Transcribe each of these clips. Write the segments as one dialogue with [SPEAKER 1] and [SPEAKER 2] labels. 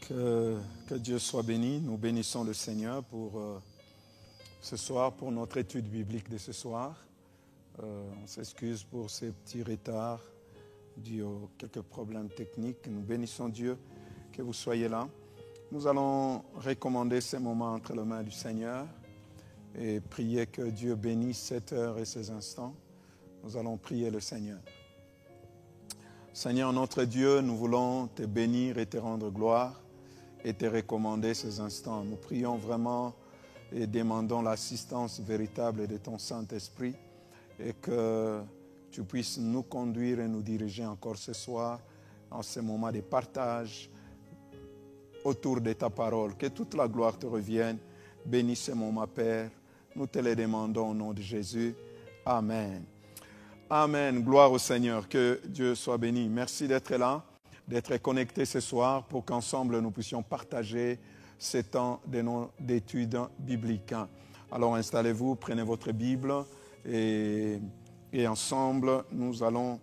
[SPEAKER 1] Que Dieu soit béni. Nous bénissons le Seigneur pour ce soir, pour notre étude biblique de ce soir. On s'excuse pour ces petits retards dus aux quelques problèmes techniques. Nous bénissons Dieu que vous soyez là. Nous allons recommander ces moments entre les mains du Seigneur et prier que Dieu bénisse cette heure et ces instants. Nous allons prier le Seigneur. Seigneur notre Dieu, nous voulons te bénir et te rendre gloire et te recommander ces instants. Nous prions vraiment et demandons l'assistance véritable de ton Saint-Esprit et que tu puisses nous conduire et nous diriger encore ce soir en ce moment de partage autour de ta parole. Que toute la gloire te revienne. Bénis ce moment, Père. Nous te le demandons au nom de Jésus. Amen. Amen. Gloire au Seigneur. Que Dieu soit béni. Merci d'être là, d'être connecté ce soir pour qu'ensemble nous puissions partager ce temps d'études bibliques. Alors installez-vous, prenez votre Bible et ensemble nous allons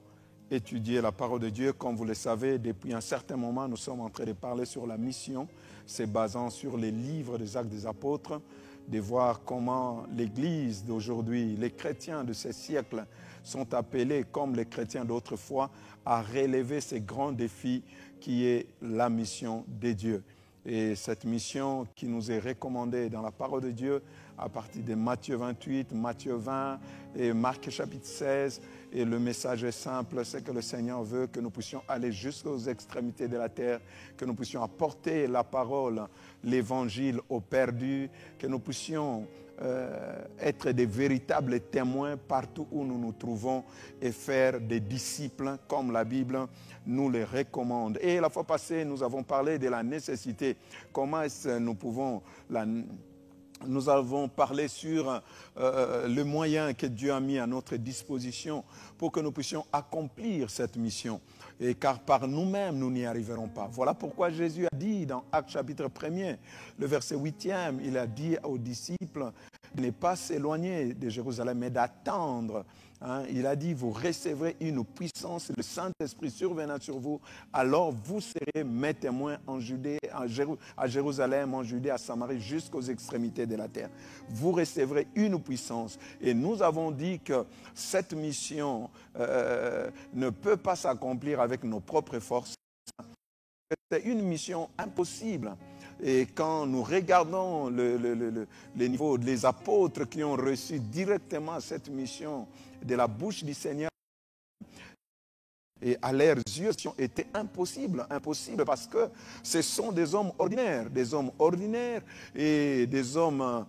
[SPEAKER 1] étudier la parole de Dieu. Comme vous le savez, depuis un certain moment, nous sommes en train de parler sur la mission, se basant sur les livres des Actes des Apôtres, de voir comment l'Église d'aujourd'hui, les chrétiens de ces siècles, sont appelés, comme les chrétiens d'autrefois, à relever ces grands défis qui est la mission de Dieu. Et cette mission qui nous est recommandée dans la parole de Dieu à partir de Matthieu 28, Matthieu 20 et Marc chapitre 16. Et le message est simple, c'est que le Seigneur veut que nous puissions aller jusqu'aux extrémités de la terre, que nous puissions apporter la parole, l'évangile aux perdus, que nous puissions être des véritables témoins partout où nous nous trouvons et faire des disciples comme la Bible nous les recommande. Et la fois passée, nous avons parlé de la nécessité. Comment est-ce que nous pouvons... Nous avons parlé sur le moyen que Dieu a mis à notre disposition pour que nous puissions accomplir cette mission. Et car par nous-mêmes, nous n'y arriverons pas. Voilà pourquoi Jésus a dit dans Actes chapitre 1er, le verset 8e, il a dit aux disciples de ne pas s'éloigner de Jérusalem, mais d'attendre. Il a dit, vous recevrez une puissance, le Saint-Esprit survenant sur vous, alors vous serez mes témoins en Judée, à Jérusalem, en Judée, à Samarie, jusqu'aux extrémités de la terre. Vous recevrez une puissance. Et nous avons dit que cette mission ne peut pas s'accomplir avec nos propres forces. C'est une mission impossible. Et quand nous regardons les niveaux des apôtres qui ont reçu directement cette mission de la bouche du Seigneur, et à leurs yeux, était impossible parce que ce sont des hommes ordinaires et des hommes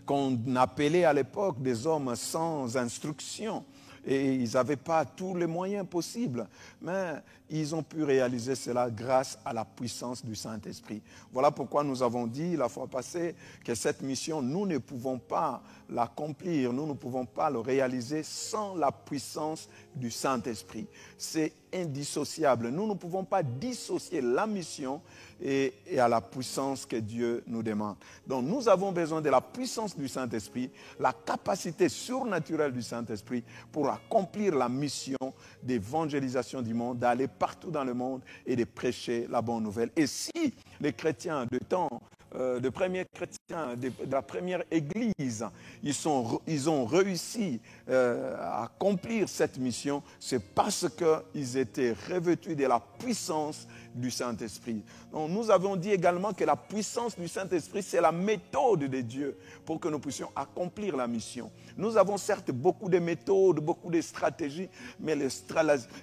[SPEAKER 1] qu'on appelait à l'époque des hommes sans instruction. Et ils n'avaient pas tous les moyens possibles. Mais ils ont pu réaliser cela grâce à la puissance du Saint-Esprit. Voilà pourquoi nous avons dit la fois passée que cette mission, nous ne pouvons pas l'accomplir, nous ne pouvons pas le réaliser sans la puissance du Saint-Esprit. C'est indissociable. Nous ne pouvons pas dissocier la mission et à la puissance que Dieu nous demande. Donc nous avons besoin de la puissance du Saint-Esprit, la capacité surnaturelle du Saint-Esprit pour accomplir la mission d'évangélisation du monde, d'aller partout dans le monde et de prêcher la bonne nouvelle. Et si les chrétiens de temps, de premiers chrétiens, de la première église, ils ont réussi à accomplir cette mission, c'est parce qu'ils étaient revêtus de la puissance du Saint-Esprit. Donc, nous avons dit également que la puissance du Saint-Esprit, c'est la méthode de Dieu pour que nous puissions accomplir la mission. Nous avons certes beaucoup de méthodes, beaucoup de stratégies, mais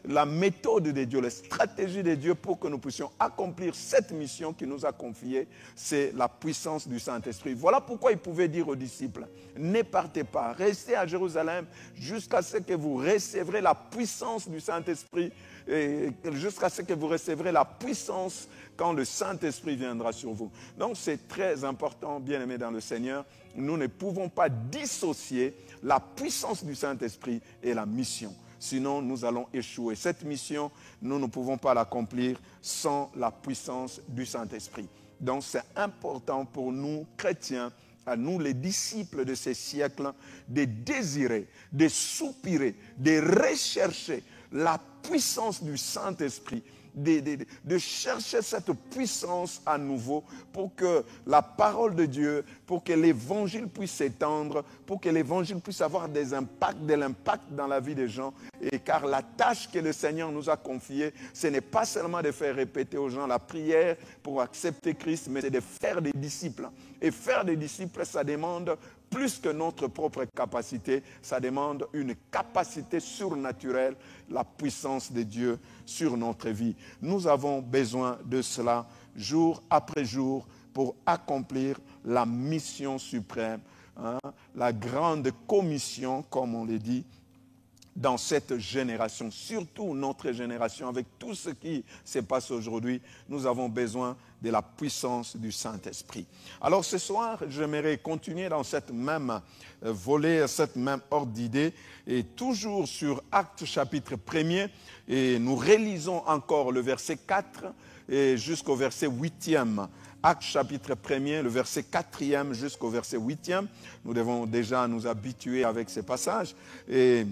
[SPEAKER 1] la méthode de Dieu, la stratégie de Dieu pour que nous puissions accomplir cette mission qu'il nous a confiée, c'est la puissance du Saint-Esprit. Voilà pourquoi il pouvait dire aux disciples, ne partez pas, restez à Jérusalem jusqu'à ce que vous recevrez la puissance du Saint-Esprit, jusqu'à ce que vous recevrez la puissance quand le Saint-Esprit viendra sur vous. Donc c'est très important, bien-aimés dans le Seigneur, nous ne pouvons pas dissocier la puissance du Saint-Esprit et la mission. Sinon, nous allons échouer. Cette mission, nous ne pouvons pas l'accomplir sans la puissance du Saint-Esprit. Donc c'est important pour nous, chrétiens, à nous les disciples de ces siècles, de désirer, de soupirer, de rechercher la puissance du Saint-Esprit de chercher cette puissance à nouveau pour que la parole de Dieu, pour que l'évangile puisse s'étendre, pour que l'évangile puisse avoir de l'impact dans la vie des gens. Et car la tâche que le Seigneur nous a confiée, ce n'est pas seulement de faire répéter aux gens la prière pour accepter Christ, mais c'est de faire des disciples. Et faire des disciples, ça demande plus que notre propre capacité, ça demande une capacité surnaturelle, la puissance de Dieu sur notre vie. Nous avons besoin de cela jour après jour pour accomplir la mission suprême, la grande commission, comme on le dit, dans cette génération, surtout notre génération, avec tout ce qui se passe aujourd'hui, nous avons besoin de la puissance du Saint-Esprit. Alors ce soir, j'aimerais continuer dans cette même volet, cette même ordre d'idées, et toujours sur Actes chapitre 1er, et nous relisons encore le verset 4 et jusqu'au verset 8e. Actes chapitre 1er, le verset 4e jusqu'au verset 8e. Nous devons déjà nous habituer avec ces passages. Et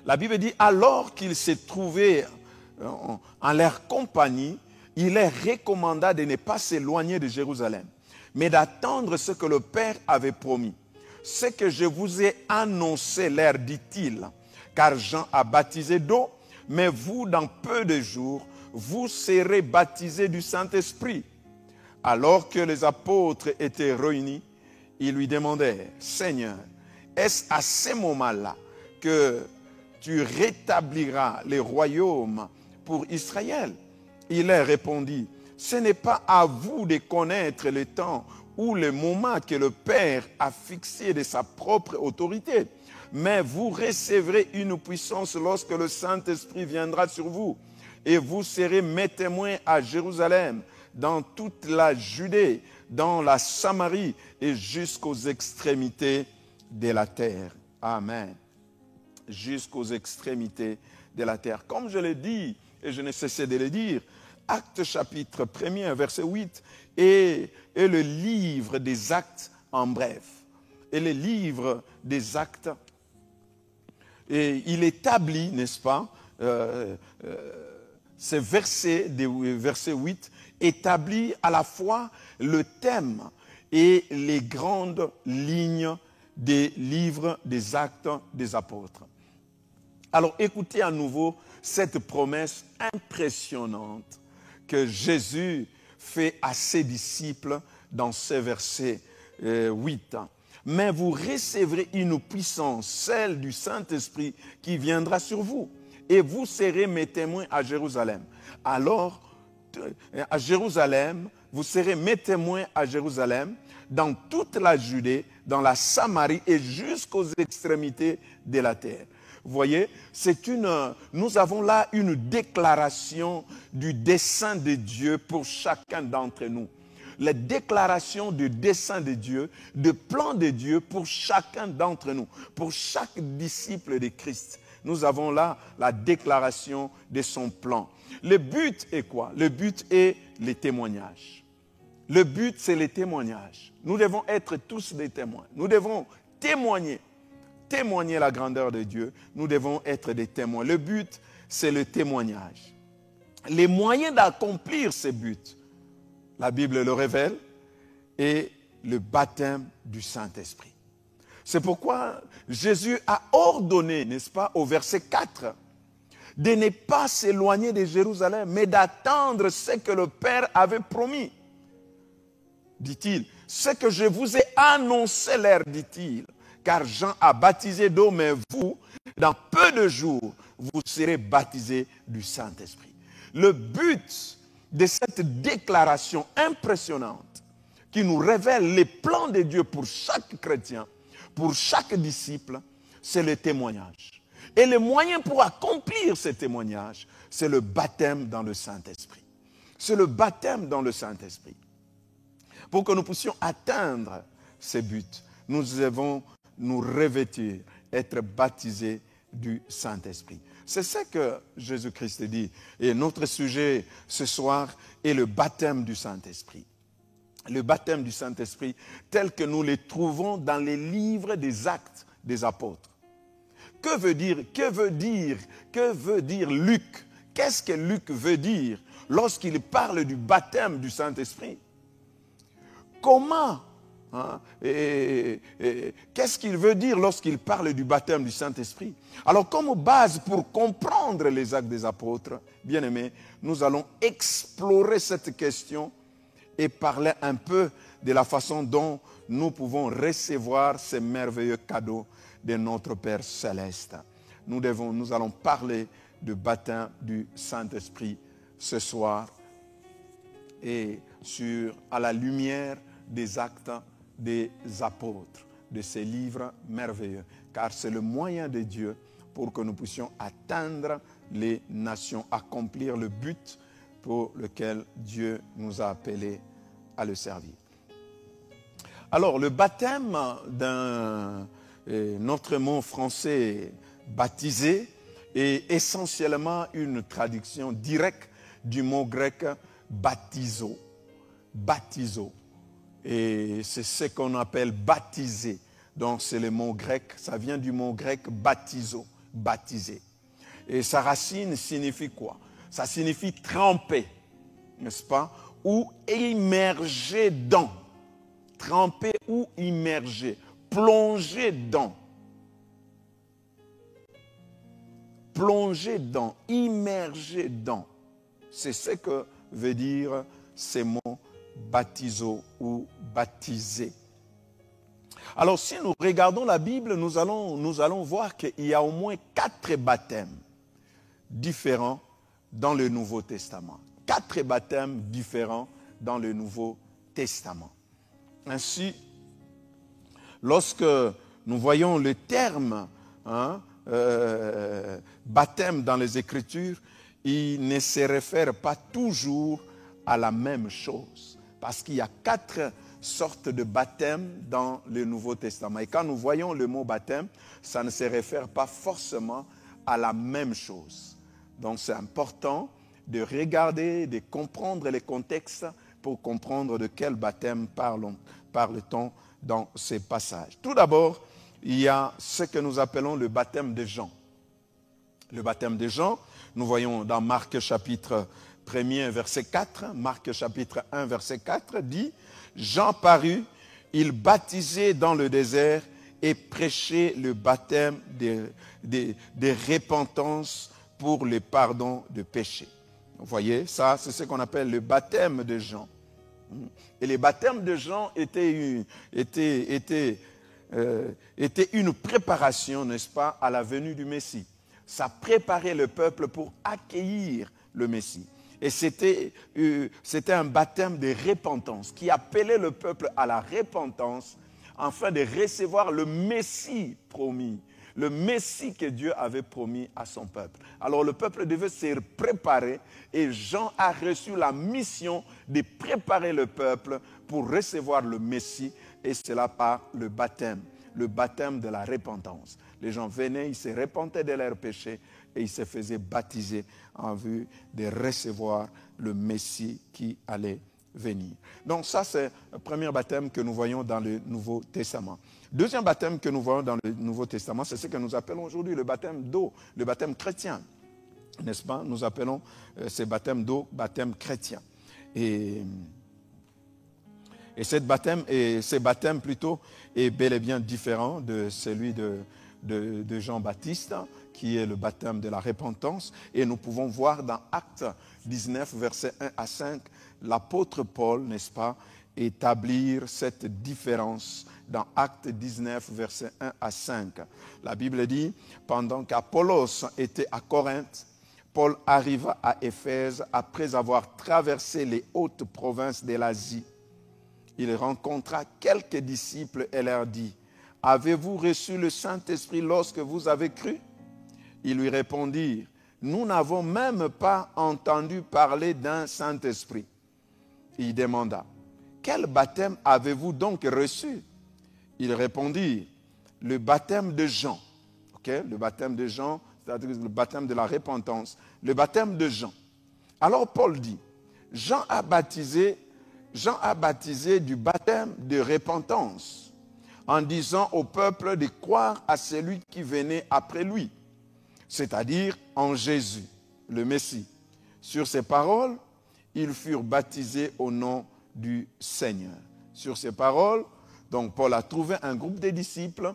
[SPEAKER 1] la Bible dit, alors qu'ils se trouvaient en leur compagnie, il leur recommanda de ne pas s'éloigner de Jérusalem, mais d'attendre ce que le Père avait promis. Ce que je vous ai annoncé, leur dit-il, car Jean a baptisé d'eau, mais vous, dans peu de jours, vous serez baptisés du Saint-Esprit. Alors que les apôtres étaient réunis, ils lui demandèrent, Seigneur, est-ce à ce moment-là que tu rétabliras les royaumes pour Israël? Il leur répondit, ce n'est pas à vous de connaître le temps ou le moment que le Père a fixé de sa propre autorité, mais vous recevrez une puissance lorsque le Saint-Esprit viendra sur vous, et vous serez mes témoins à Jérusalem, dans toute la Judée, dans la Samarie et jusqu'aux extrémités de la terre. Amen. Jusqu'aux extrémités de la terre. Comme je l'ai dit, et je ne cessais de le dire, Actes chapitre 1er, verset 8, est le livre des actes en bref. Et le livre des actes, et il établit, n'est-ce pas, ce verset 8, établit à la fois le thème et les grandes lignes des livres des actes des apôtres. Alors écoutez à nouveau cette promesse impressionnante que Jésus fait à ses disciples dans ce verset 8. Mais vous recevrez une puissance, celle du Saint-Esprit, qui viendra sur vous. Et vous serez mes témoins à Jérusalem. Alors, à Jérusalem, vous serez mes témoins à Jérusalem, dans toute la Judée, dans la Samarie et jusqu'aux extrémités de la terre. Vous voyez, nous avons là une déclaration du dessein de Dieu pour chacun d'entre nous. La déclaration du dessein de Dieu, du plan de Dieu pour chacun d'entre nous, pour chaque disciple de Christ. Nous avons là la déclaration de son plan. Le but est quoi? Le but est les témoignages. Le but, c'est les témoignages. Nous devons être tous des témoins. Nous devons témoigner la grandeur de Dieu. Nous devons être des témoins. Le but, c'est le témoignage. Les moyens d'accomplir ce but, la Bible le révèle, est le baptême du Saint-Esprit. C'est pourquoi Jésus a ordonné, n'est-ce pas, au verset 4, de ne pas s'éloigner de Jérusalem, mais d'attendre ce que le Père avait promis. Dit-il, ce que je vous ai annoncé, leur dit-il, car Jean a baptisé d'eau, mais vous, dans peu de jours, vous serez baptisés du Saint-Esprit. Le but de cette déclaration impressionnante qui nous révèle les plans de Dieu pour chaque chrétien, pour chaque disciple, c'est le témoignage. Et le moyen pour accomplir ce témoignage, c'est le baptême dans le Saint-Esprit. C'est le baptême dans le Saint-Esprit. Pour que nous puissions atteindre ce but, nous devons nous revêtir, être baptisés du Saint-Esprit. C'est ce que Jésus-Christ dit. Et notre sujet ce soir est le baptême du Saint-Esprit. Le baptême du Saint-Esprit tel que nous le trouvons dans les livres des actes des apôtres. Que veut dire Luc qu'est-ce que Luc veut dire lorsqu'il parle du baptême du Saint-Esprit? Comment? Qu'est-ce qu'il veut dire lorsqu'il parle du baptême du Saint-Esprit? Alors, comme base pour comprendre les actes des apôtres, bien-aimés, nous allons explorer cette question et parler un peu de la façon dont nous pouvons recevoir ces merveilleux cadeaux de notre Père Céleste. Nous allons parler du baptême du Saint-Esprit ce soir et à la lumière des actes des apôtres, de ces livres merveilleux, car c'est le moyen de Dieu pour que nous puissions atteindre les nations, accomplir le but pour lequel Dieu nous a appelés à le servir. Alors, le baptême notre mot français baptisé est essentiellement une traduction directe du mot grec baptizo. Baptizo. Et c'est ce qu'on appelle baptiser. Donc c'est le mot grec, ça vient du mot grec baptizo, baptiser. Et sa racine signifie quoi? Ça signifie tremper, n'est-ce pas? Ou immerger dans. Tremper ou immerger. Plonger dans. Plonger dans, immerger dans. C'est ce que veut dire ces mots baptizo ou baptiser. Alors si nous regardons la Bible, nous allons voir qu'il y a au moins 4 baptêmes différents dans le Nouveau Testament. 4 baptêmes différents dans le Nouveau Testament. Ainsi, lorsque nous voyons le terme baptême dans les Écritures, il ne se réfère pas toujours à la même chose. Parce qu'il y a 4 sortes de baptêmes dans le Nouveau Testament. Et quand nous voyons le mot baptême, ça ne se réfère pas forcément à la même chose. Donc c'est important de regarder, de comprendre les contextes pour comprendre de quel baptême parle-t-on dans ces passages. Tout d'abord, il y a ce que nous appelons le baptême de Jean. Le baptême de Jean, nous voyons dans Marc chapitre 1er, verset 4, Marc chapitre 1, verset 4, dit « Jean parut, il baptisait dans le désert et prêchait le baptême de repentance pour le pardon de péché. » Vous voyez, ça c'est ce qu'on appelle le baptême de Jean. Et le baptême de Jean était une préparation, n'est-ce pas, à la venue du Messie. Ça préparait le peuple pour accueillir le Messie. Et c'était un baptême de repentance qui appelait le peuple à la repentance afin de recevoir le Messie promis, le Messie que Dieu avait promis à son peuple. Alors le peuple devait se préparer et Jean a reçu la mission de préparer le peuple pour recevoir le Messie et cela par le baptême de la repentance. Les gens venaient, ils se repentaient de leurs péchés et ils se faisaient baptiser en vue de recevoir le Messie qui allait venir. Donc ça, c'est le premier baptême que nous voyons dans le Nouveau Testament. Deuxième baptême que nous voyons dans le Nouveau Testament, c'est ce que nous appelons aujourd'hui le baptême d'eau, le baptême chrétien. N'est-ce pas? Nous appelons ce baptême d'eau, baptême chrétien. Et ce baptême plutôt est bel et bien différent de celui de Jean-Baptiste, qui est le baptême de la repentance. Et nous pouvons voir dans Actes 19, versets 1 à 5, l'apôtre Paul, n'est-ce pas, établir cette différence dans Actes 19, versets 1 à 5. La Bible dit, pendant qu'Apollos était à Corinthe, Paul arriva à Éphèse après avoir traversé les hautes provinces de l'Asie. Il rencontra quelques disciples et leur dit, « Avez-vous reçu le Saint-Esprit lorsque vous avez cru ?» Ils lui répondirent, « Nous n'avons même pas entendu parler d'un Saint-Esprit. » Il demanda, « Quel baptême avez-vous donc reçu ?» Ils répondirent, « Le baptême de Jean. » Okay? Le baptême de Jean, c'est-à-dire le baptême de la repentance. Le baptême de Jean. Alors Paul dit, « Jean a baptisé du baptême de repentance, en disant au peuple de croire à celui qui venait après lui, c'est-à-dire en Jésus. le Messie. Sur ces paroles, ils furent baptisés au nom du Seigneur. Sur ces paroles, donc Paul a trouvé un groupe de disciples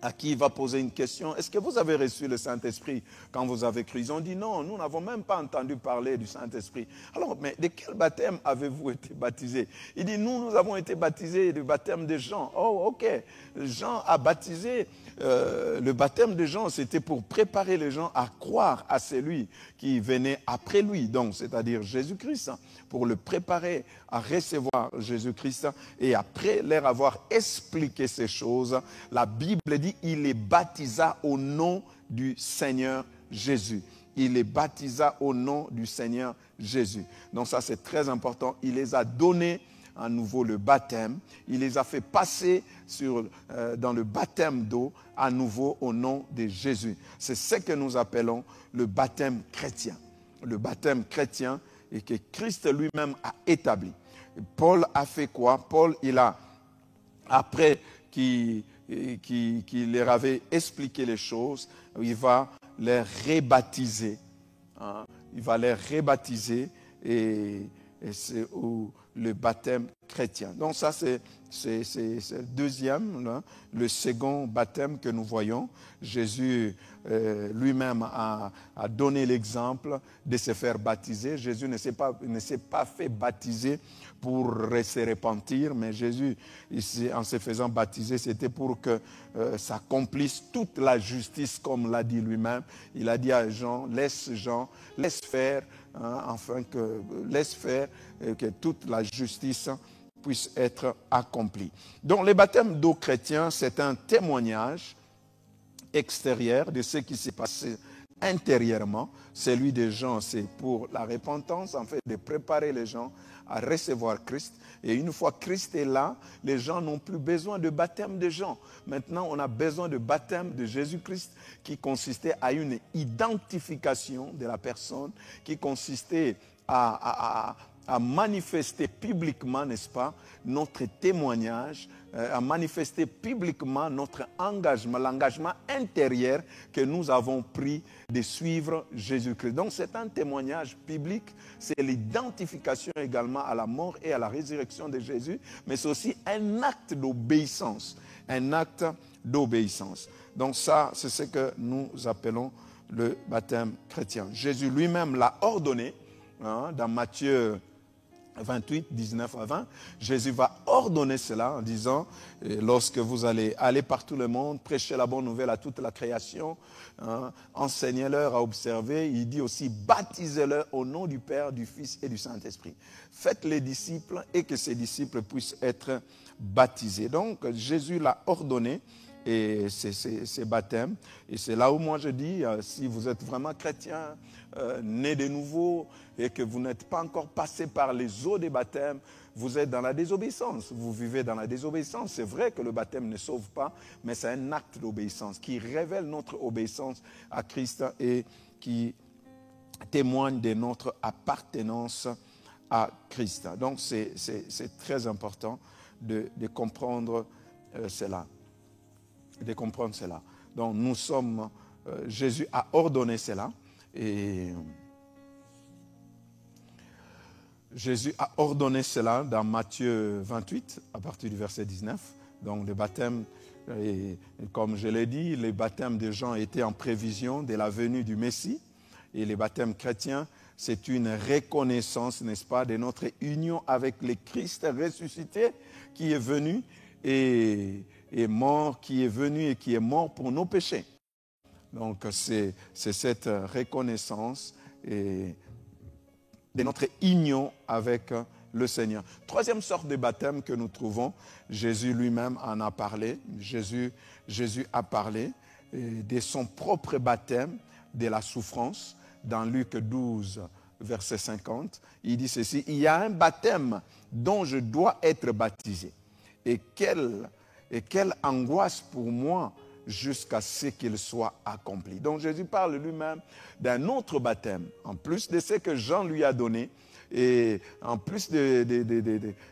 [SPEAKER 1] à qui il va poser une question. Est-ce que vous avez reçu le Saint-Esprit quand vous avez cru? Ils ont dit non, nous n'avons même pas entendu parler du Saint-Esprit. Alors, mais de quel baptême avez-vous été baptisés? Il dit, nous avons été baptisés du baptême de Jean. Oh, ok. Jean a baptisé. Le baptême de Jean, c'était pour préparer les gens à croire à celui qui venait après lui, donc c'est-à-dire Jésus-Christ, pour le préparer à recevoir Jésus-Christ. Et après leur avoir expliqué ces choses, la Bible dit, il les baptisa au nom du Seigneur Jésus. Il les baptisa au nom du Seigneur Jésus. Donc ça, c'est très important. Il les a donnés à nouveau le baptême. Il les a fait passer dans le baptême d'eau à nouveau au nom de Jésus. C'est ce que nous appelons le baptême chrétien. Le baptême chrétien et que Christ lui-même a établi. Paul a fait quoi? Paul, après qu'il leur avait expliqué les choses, il va les rebaptiser. Il va les rebaptiser et c'est le baptême chrétien. Donc ça, c'est le deuxième, là, le second baptême que nous voyons. Jésus lui-même a donné l'exemple de se faire baptiser. Jésus ne s'est pas fait baptiser pour se repentir, mais Jésus, en se faisant baptiser, c'était pour que s'accomplisse toute la justice, comme l'a dit lui-même. Il a dit à Jean, laisse faire, laisse faire que toute la justice puisse être accomplie. Donc le baptême d'eau chrétien, c'est un témoignage extérieur de ce qui s'est passé intérieurement. Celui des gens, c'est pour la repentance, en fait, de préparer les gens à recevoir Christ. Et une fois Christ est là, les gens n'ont plus besoin de baptême de gens. Maintenant, on a besoin de baptême de Jésus-Christ qui consistait à une identification de la personne, qui consistait à manifester publiquement, n'est-ce pas, notre témoignage, à manifester publiquement notre engagement, l'engagement intérieur que nous avons pris de suivre Jésus-Christ. Donc c'est un témoignage public, c'est l'identification également à la mort et à la résurrection de Jésus, mais c'est aussi un acte d'obéissance, un acte d'obéissance. Donc ça, c'est ce que nous appelons le baptême chrétien. Jésus lui-même l'a ordonné, dans Matthieu 28, 19 à 20, Jésus va ordonner cela en disant, lorsque vous allez aller par tout le monde, prêcher la bonne nouvelle à toute la création, enseignez-leur à observer, il dit aussi, baptisez-leur au nom du Père, du Fils et du Saint-Esprit. Faites les disciples et que ces disciples puissent être baptisés. Donc Jésus l'a ordonné. Et ces baptêmes. Et c'est là où moi je dis, si vous êtes vraiment chrétien, né de nouveau, et que vous n'êtes pas encore passé par les eaux des baptêmes, vous êtes dans la désobéissance. Vous vivez dans la désobéissance. C'est vrai que le baptême ne sauve pas, mais c'est un acte d'obéissance qui révèle notre obéissance à Christ et qui témoigne de notre appartenance à Christ. Donc c'est très important de comprendre cela. De comprendre cela. Donc nous sommes, Jésus a ordonné cela et Jésus a ordonné cela dans Matthieu 28 à partir du verset 19. Donc le baptême, et comme je l'ai dit, les baptêmes des gens étaient en prévision de la venue du Messie et les baptêmes chrétiens, c'est une reconnaissance, n'est-ce pas, de notre union avec le Christ ressuscité qui est venu et mort, qui est venu et qui est mort pour nos péchés. Donc c'est cette reconnaissance et de notre union avec le Seigneur. Troisième sorte de baptême que nous trouvons, Jésus lui-même en a parlé. Jésus a parlé de son propre baptême, de la souffrance. Dans Luc 12, verset 50, il dit ceci, « Il y a un baptême dont je dois être baptisé. Et quelle angoisse pour moi jusqu'à ce qu'il soit accompli. » Donc Jésus parle lui-même d'un autre baptême, en plus de ce que Jean lui a donné, et en plus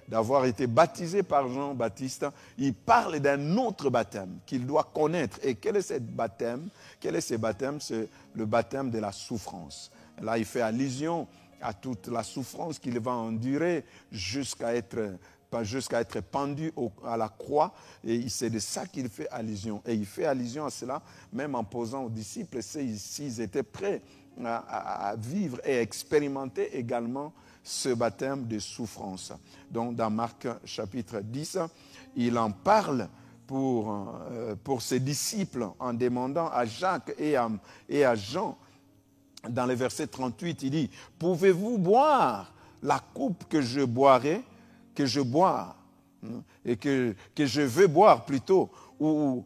[SPEAKER 1] d'avoir été baptisé par Jean-Baptiste, il parle d'un autre baptême qu'il doit connaître. Et quel est ce baptême? C'est le baptême de la souffrance. Là, il fait allusion à toute la souffrance qu'il va endurer jusqu'à être pendu à la croix. Et c'est de ça qu'il fait allusion. Et il fait allusion à cela, même en posant aux disciples s'ils étaient prêts à vivre et expérimenter également ce baptême de souffrance. Donc, dans Marc chapitre 10, il en parle pour ses disciples en demandant à Jacques et à Jean. Dans le verset 38, il dit, « Pouvez-vous boire la coupe que je boirai, que je bois, et que je veux boire plutôt, ou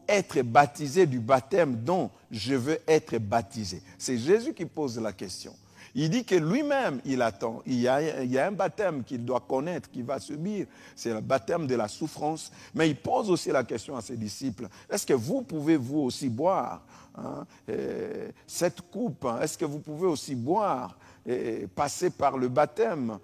[SPEAKER 1] être baptisé du baptême dont je veux être baptisé ?» C'est Jésus qui pose la question. Il dit que lui-même, il attend. Il y a un baptême qu'il doit connaître, qu'il va subir. C'est le baptême de la souffrance. Mais il pose aussi la question à ses disciples. Est-ce que vous pouvez vous aussi boire cette coupe? Est-ce que vous pouvez aussi boire et passer par le baptême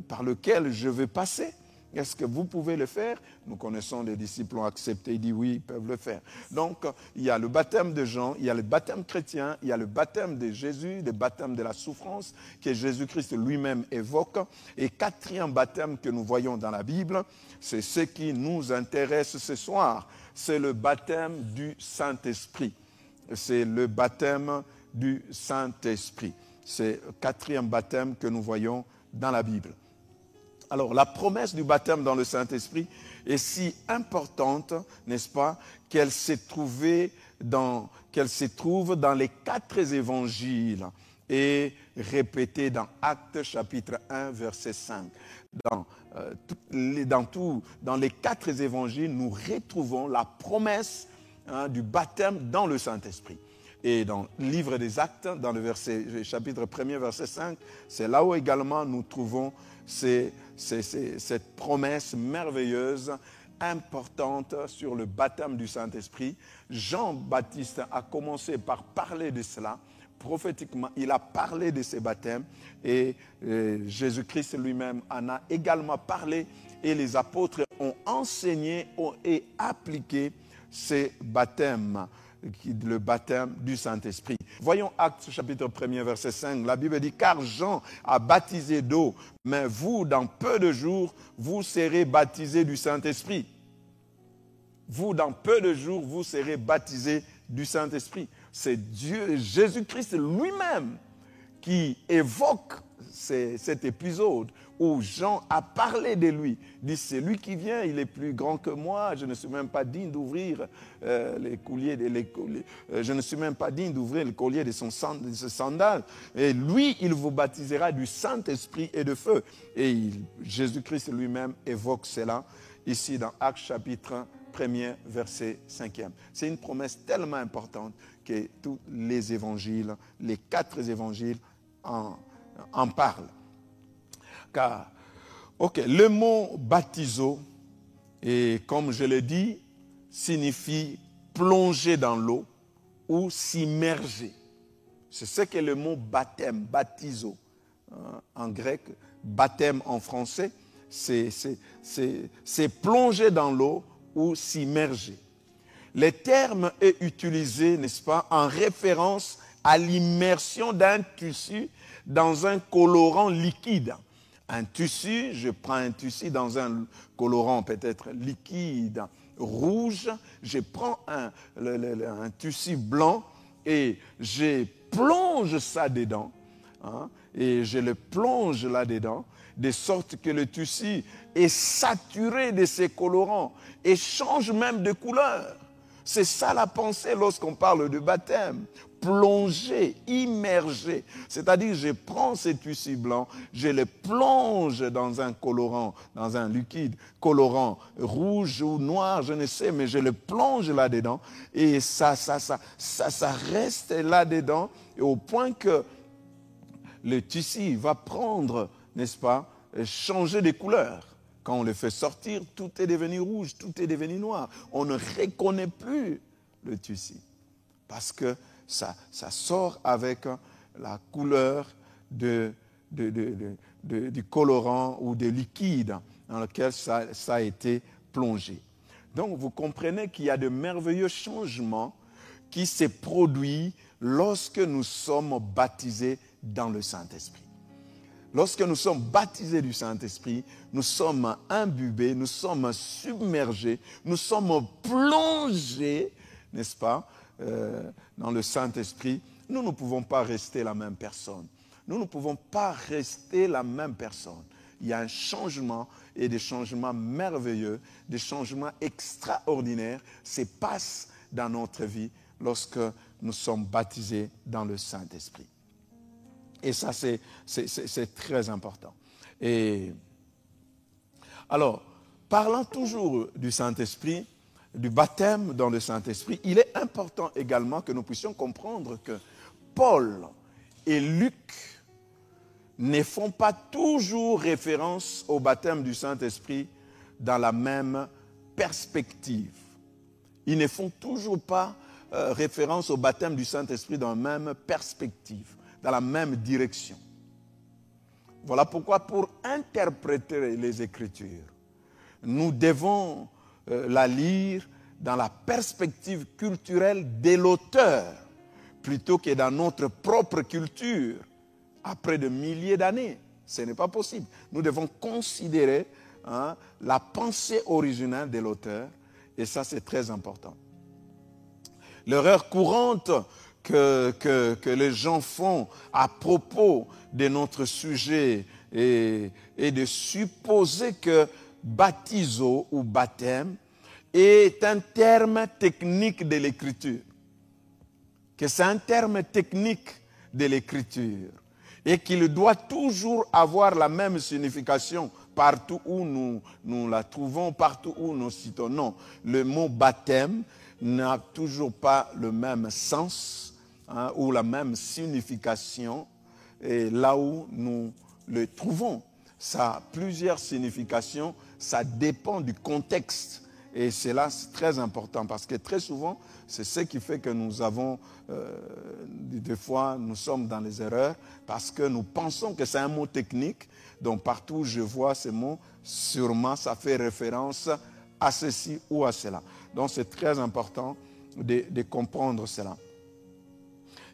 [SPEAKER 1] par lequel je veux passer? Est-ce que vous pouvez le faire? Nous connaissons les disciples ont accepté, ils disent oui, ils peuvent le faire. Donc, il y a le baptême de Jean, il y a le baptême chrétien, il y a le baptême de Jésus, le baptême de la souffrance que Jésus-Christ lui-même évoque. Et quatrième baptême que nous voyons dans la Bible, c'est ce qui nous intéresse ce soir. C'est le baptême du Saint-Esprit. C'est le baptême du Saint-Esprit. C'est le quatrième baptême que nous voyons dans la Bible. Alors, la promesse du baptême dans le Saint-Esprit est si importante, n'est-ce pas, qu'elle se trouve dans les 4 évangiles et répétée dans Actes chapitre 1, verset 5. Dans les 4 évangiles, nous retrouvons la promesse du baptême dans le Saint-Esprit. Et dans le livre des Actes, dans le chapitre 1er, verset 5, c'est là où également nous trouvons cette promesse merveilleuse, importante sur le baptême du Saint-Esprit. Jean-Baptiste a commencé par parler de cela. Prophétiquement, il a parlé de ces baptêmes et Jésus-Christ lui-même en a également parlé et les apôtres ont enseigné et appliqué ces baptêmes, le baptême du Saint-Esprit. Voyons Actes chapitre 1er verset 5. La Bible dit, car Jean a baptisé d'eau, mais vous, dans peu de jours, vous serez baptisés du Saint-Esprit. Vous, dans peu de jours, vous serez baptisés du Saint-Esprit. C'est Dieu, Jésus-Christ lui-même, qui évoque cet épisode où Jean a parlé de lui. Il dit, c'est lui qui vient, il est plus grand que moi, je ne suis même pas digne d'ouvrir je ne suis même pas digne d'ouvrir le collier de ses sandales. Et lui, il vous baptisera du Saint-Esprit et de feu. Et Jésus-Christ lui-même évoque cela ici dans Actes chapitre 1er, verset 5e. C'est une promesse tellement importante que tous les évangiles, les 4 évangiles en parlent. Car, le mot baptizo, et comme je l'ai dit, signifie plonger dans l'eau ou s'immerger. C'est ce que le mot baptême, baptizo, en grec, baptême en français, c'est plonger dans l'eau ou s'immerger. Le terme est utilisé, n'est-ce pas, en référence à l'immersion d'un tissu dans un colorant liquide. Un tissu, je prends un tissu dans un colorant peut-être liquide, rouge, je prends un tissu blanc et je plonge ça dedans, et je le plonge là-dedans, de sorte que le tissu est saturé de ces colorants et change même de couleur. C'est ça la pensée lorsqu'on parle de baptême. Plonger, immerger. C'est-à-dire, je prends ce tissu blanc, je le plonge dans un colorant, dans un liquide colorant rouge ou noir, je ne sais, mais je le plonge là-dedans et ça reste là-dedans au point que le tissu va prendre, n'est-ce pas, changer de couleur. Quand on le fait sortir, tout est devenu rouge, tout est devenu noir. On ne reconnaît plus le tissu parce que ça sort avec la couleur du colorant ou de liquide dans lequel ça a été plongé. Donc, vous comprenez qu'il y a de merveilleux changements qui se produit lorsque nous sommes baptisés dans le Saint-Esprit. Lorsque nous sommes baptisés du Saint-Esprit, nous sommes imbibés, nous sommes submergés, nous sommes plongés, n'est-ce pas, dans le Saint-Esprit. Nous ne pouvons pas rester la même personne. Nous ne pouvons pas rester la même personne. Il y a un changement et des changements merveilleux, des changements extraordinaires se passent dans notre vie lorsque nous sommes baptisés dans le Saint-Esprit. Et ça, c'est très important. Et alors, parlant toujours du Saint-Esprit, du baptême dans le Saint-Esprit, il est important également que nous puissions comprendre que Paul et Luc ne font pas toujours référence au baptême du Saint-Esprit dans la même perspective. Ils ne font toujours pas référence au baptême du Saint-Esprit dans la même perspective, dans la même direction. Voilà pourquoi pour interpréter les Écritures, nous devons la lire dans la perspective culturelle de l'auteur, plutôt que dans notre propre culture, après de milliers d'années. Ce n'est pas possible. Nous devons considérer la pensée originelle de l'auteur, et ça c'est très important. L'erreur courante que les gens font à propos de notre sujet est de supposer que baptiso ou baptême est un terme technique de l'Écriture. Que c'est un terme technique de l'Écriture et qu'il doit toujours avoir la même signification partout où nous la trouvons, partout où nous citons. Non, le mot baptême n'a toujours pas le même sens ou la même signification et là où nous le trouvons. Ça a plusieurs significations, ça dépend du contexte. Et cela, c'est très important parce que très souvent, c'est ce qui fait que nous avons, des fois, nous sommes dans les erreurs parce que nous pensons que c'est un mot technique. Donc, partout où je vois ce mot, sûrement, ça fait référence à ceci ou à cela. Donc, c'est très important de comprendre cela.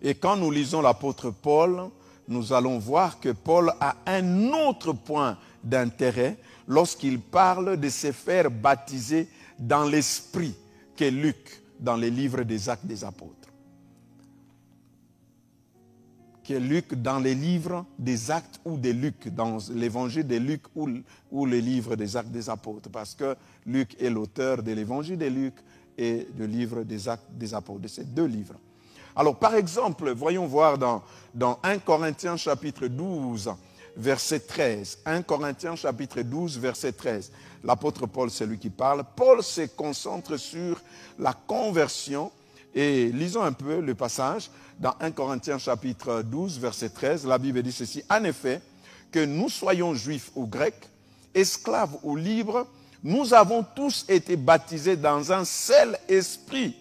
[SPEAKER 1] Et quand nous lisons l'apôtre Paul, nous allons voir que Paul a un autre point d'intérêt lorsqu'il parle de se faire baptiser dans l'esprit que Luc dans les livres des Actes des Apôtres. Que Luc dans les livres des Actes ou de Luc, dans l'évangile de Luc ou les livres des Actes des Apôtres, parce que Luc est l'auteur de l'évangile de Luc et du livre des Actes des Apôtres, de ces deux livres. Alors par exemple, voyons voir dans 1 Corinthiens chapitre 12, verset 13. 1 Corinthiens chapitre 12, verset 13. L'apôtre Paul, c'est lui qui parle. Paul se concentre sur la conversion. Et lisons un peu le passage. Dans 1 Corinthiens chapitre 12, verset 13, la Bible dit ceci. En effet, que nous soyons juifs ou grecs, esclaves ou libres, nous avons tous été baptisés dans un seul esprit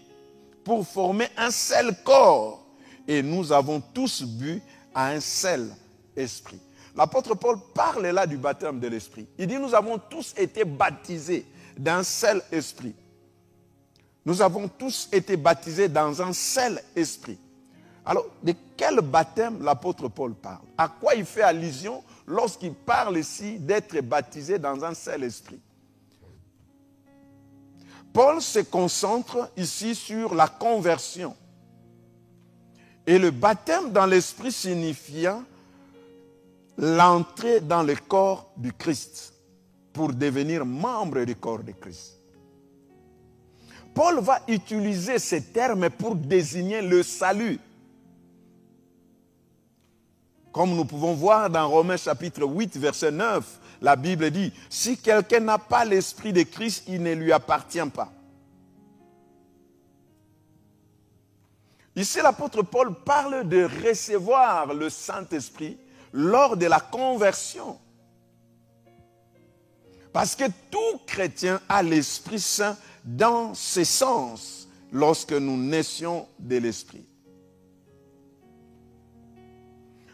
[SPEAKER 1] pour former un seul corps. Et nous avons tous bu à un seul esprit. L'apôtre Paul parle là du baptême de l'esprit. Il dit, nous avons tous été baptisés d'un seul esprit. Nous avons tous été baptisés dans un seul esprit. Alors, de quel baptême l'apôtre Paul parle? À quoi il fait allusion lorsqu'il parle ici d'être baptisé dans un seul esprit? Paul se concentre ici sur la conversion. Et le baptême dans l'esprit signifiant l'entrée dans le corps du Christ pour devenir membre du corps de Christ. Paul va utiliser ces termes pour désigner le salut. Comme nous pouvons voir dans Romains chapitre 8, verset 9, la Bible dit, si quelqu'un n'a pas l'esprit de Christ, il ne lui appartient pas. Ici, l'apôtre Paul parle de recevoir le Saint-Esprit lors de la conversion. Parce que tout chrétien a l'Esprit Saint dans ses sens lorsque nous naissions de l'Esprit.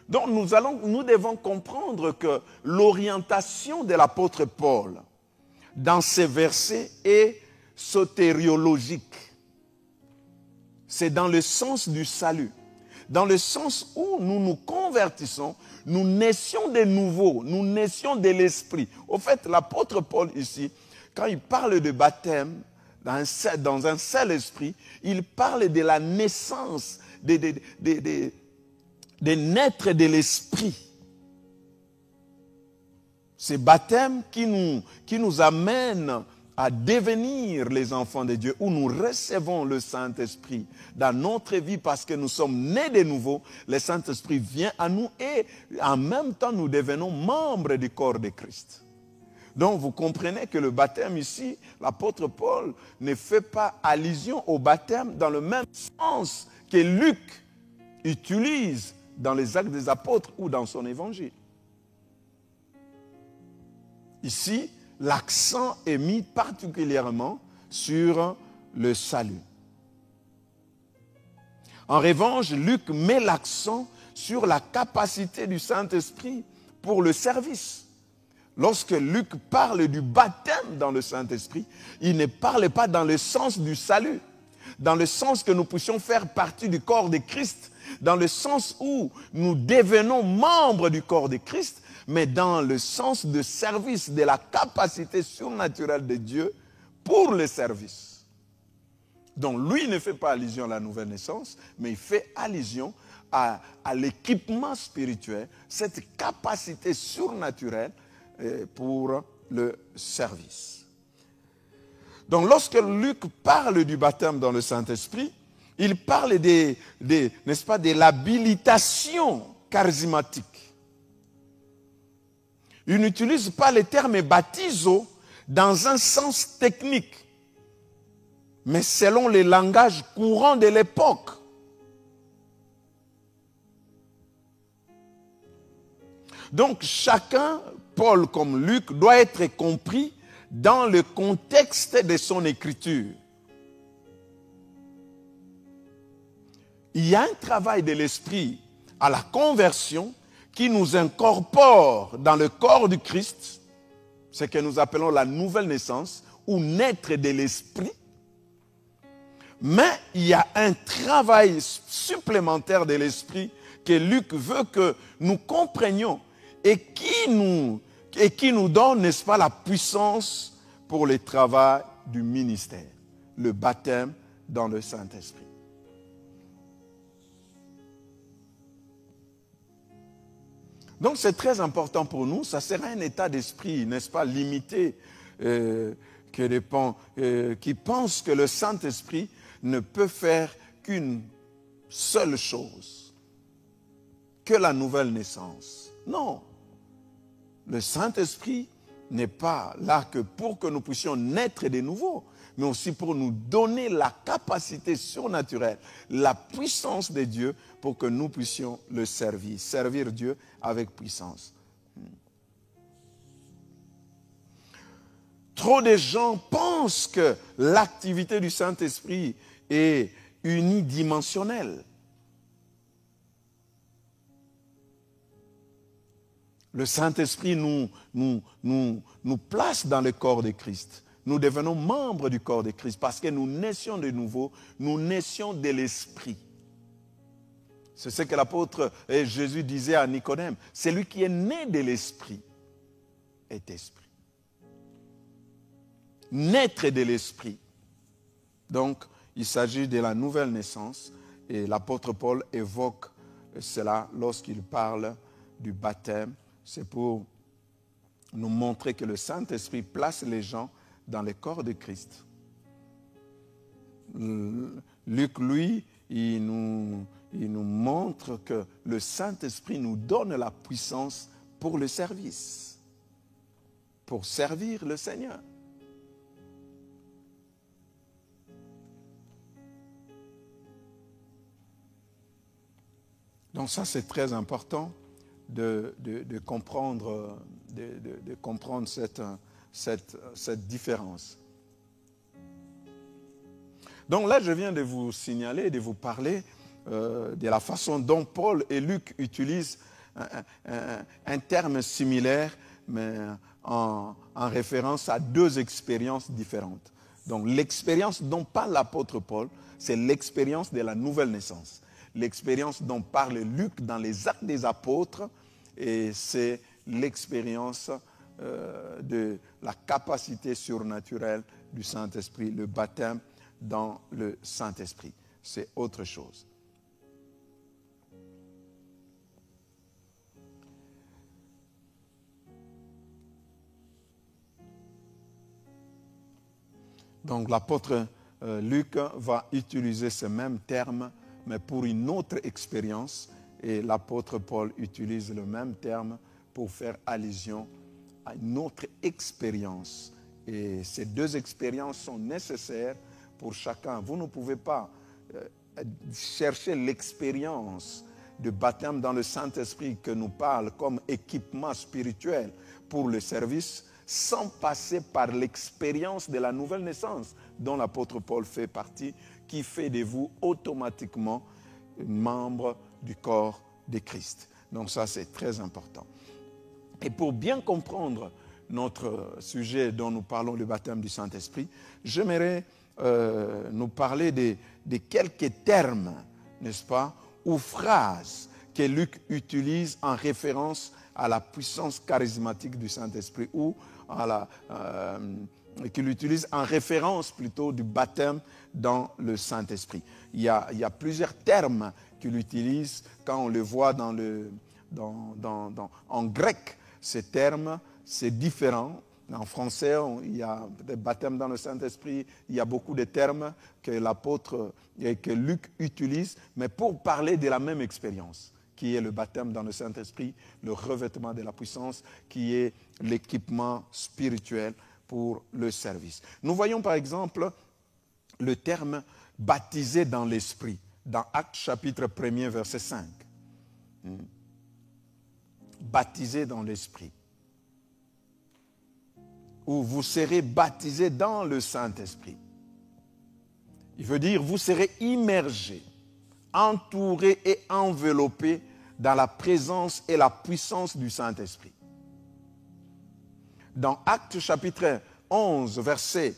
[SPEAKER 1] Donc nous devons comprendre que l'orientation de l'apôtre Paul dans ces versets est sotériologique. c'est dans le sens du salut. Dans le sens où nous nous convertissons, nous naissions de nouveau, nous naissions de l'esprit. Au fait, l'apôtre Paul ici, quand il parle de baptême dans un seul esprit, il parle de la naissance, de naître de l'esprit. C'est baptême qui nous amène à devenir les enfants de Dieu, où nous recevons le Saint-Esprit dans notre vie parce que nous sommes nés de nouveau. Le Saint-Esprit vient à nous et en même temps nous devenons membres du corps de Christ. Donc vous comprenez que le baptême ici, l'apôtre Paul ne fait pas allusion au baptême dans le même sens que Luc utilise dans les Actes des Apôtres ou dans son évangile. Ici, l'accent est mis particulièrement sur le salut. En revanche, Luc met l'accent sur la capacité du Saint-Esprit pour le service. Lorsque Luc parle du baptême dans le Saint-Esprit, il ne parle pas dans le sens du salut, dans le sens que nous puissions faire partie du corps de Christ, dans le sens où nous devenons membres du corps de Christ, mais dans le sens de service, de la capacité surnaturelle de Dieu pour le service. Donc lui ne fait pas allusion à la nouvelle naissance, mais il fait allusion à l'équipement spirituel, cette capacité surnaturelle pour le service. Donc lorsque Luc parle du baptême dans le Saint-Esprit, il parle n'est-ce pas, de l'habilitation charismatique. Il n'utilise pas le terme baptiso dans un sens technique, mais selon le langage courant de l'époque. Donc chacun, Paul comme Luc, doit être compris dans le contexte de son écriture. Il y a un travail de l'esprit à la conversion qui nous incorpore dans le corps du Christ, ce que nous appelons la nouvelle naissance, ou naître de l'esprit. Mais il y a un travail supplémentaire de l'esprit que Luc veut que nous comprenions et qui nous donne, n'est-ce pas, la puissance pour le travail du ministère, le baptême dans le Saint-Esprit. Donc c'est très important pour nous, ça sera un état d'esprit, n'est-ce pas, limité, qui pense que le Saint-Esprit ne peut faire qu'une seule chose, que la nouvelle naissance. Non, le Saint-Esprit n'est pas là que pour que nous puissions naître de nouveau, mais aussi pour nous donner la capacité surnaturelle, la puissance de Dieu pour que nous puissions le servir Dieu avec puissance. Trop de gens pensent que l'activité du Saint-Esprit est unidimensionnelle. Le Saint-Esprit nous place dans le corps de Christ. Nous devenons membres du corps de Christ parce que nous naissions de nouveau, nous naissions de l'Esprit. C'est ce que l'apôtre Jésus disait à Nicodème. Celui qui est né de l'Esprit est Esprit. Naître de l'Esprit. Donc, il s'agit de la nouvelle naissance et l'apôtre Paul évoque cela lorsqu'il parle du baptême. C'est pour nous montrer que le Saint-Esprit place les gens dans le corps de Christ. Luc, lui, il nous montre que le Saint-Esprit nous donne la puissance pour le service, pour servir le Seigneur. Donc ça, c'est très important de comprendre, de comprendre cette différence. Donc là, je viens de vous signaler, de vous parler de la façon dont Paul et Luc utilisent un terme similaire, mais en référence à deux expériences différentes. Donc l'expérience dont parle l'apôtre Paul, C'est l'expérience de la nouvelle naissance. L'expérience dont parle Luc dans les Actes des Apôtres, et c'est l'expérience de la capacité surnaturelle du Saint-Esprit, le baptême dans le Saint-Esprit. C'est autre chose. Donc l'apôtre Luc va utiliser ce même terme, mais pour une autre expérience. Et l'apôtre Paul utilise le même terme pour faire allusion à une autre expérience. Et ces deux expériences sont nécessaires pour chacun. Vous ne pouvez pas chercher l'expérience de baptême dans le Saint-Esprit que nous parle comme équipement spirituel pour le service sans passer par l'expérience de la nouvelle naissance dont l'apôtre Paul fait partie, qui fait de vous automatiquement membre du corps de Christ. Donc ça, c'est très important. Et pour bien comprendre notre sujet dont nous parlons, le baptême du Saint-Esprit, j'aimerais nous parler de quelques termes, n'est-ce pas, ou phrases que Luc utilise en référence à la puissance charismatique du Saint-Esprit ou qu'il utilise en référence plutôt du baptême dans le Saint-Esprit. Il y a plusieurs termes qu'il utilise quand on le voit en grec. Ces termes, c'est différent. En français, il y a le baptême dans le Saint-Esprit, il y a beaucoup de termes que l'apôtre et que Luc utilise, mais pour parler de la même expérience, qui est le baptême dans le Saint-Esprit, le revêtement de la puissance, qui est l'équipement spirituel pour le service. Nous voyons par exemple le terme « baptisé dans l'Esprit » dans Actes chapitre 1er, verset 5. Baptisé dans l'Esprit. Ou vous serez baptisés dans le Saint-Esprit. Il veut dire vous serez immergés, entourés et enveloppés dans la présence et la puissance du Saint-Esprit. Dans Actes chapitre 11, versets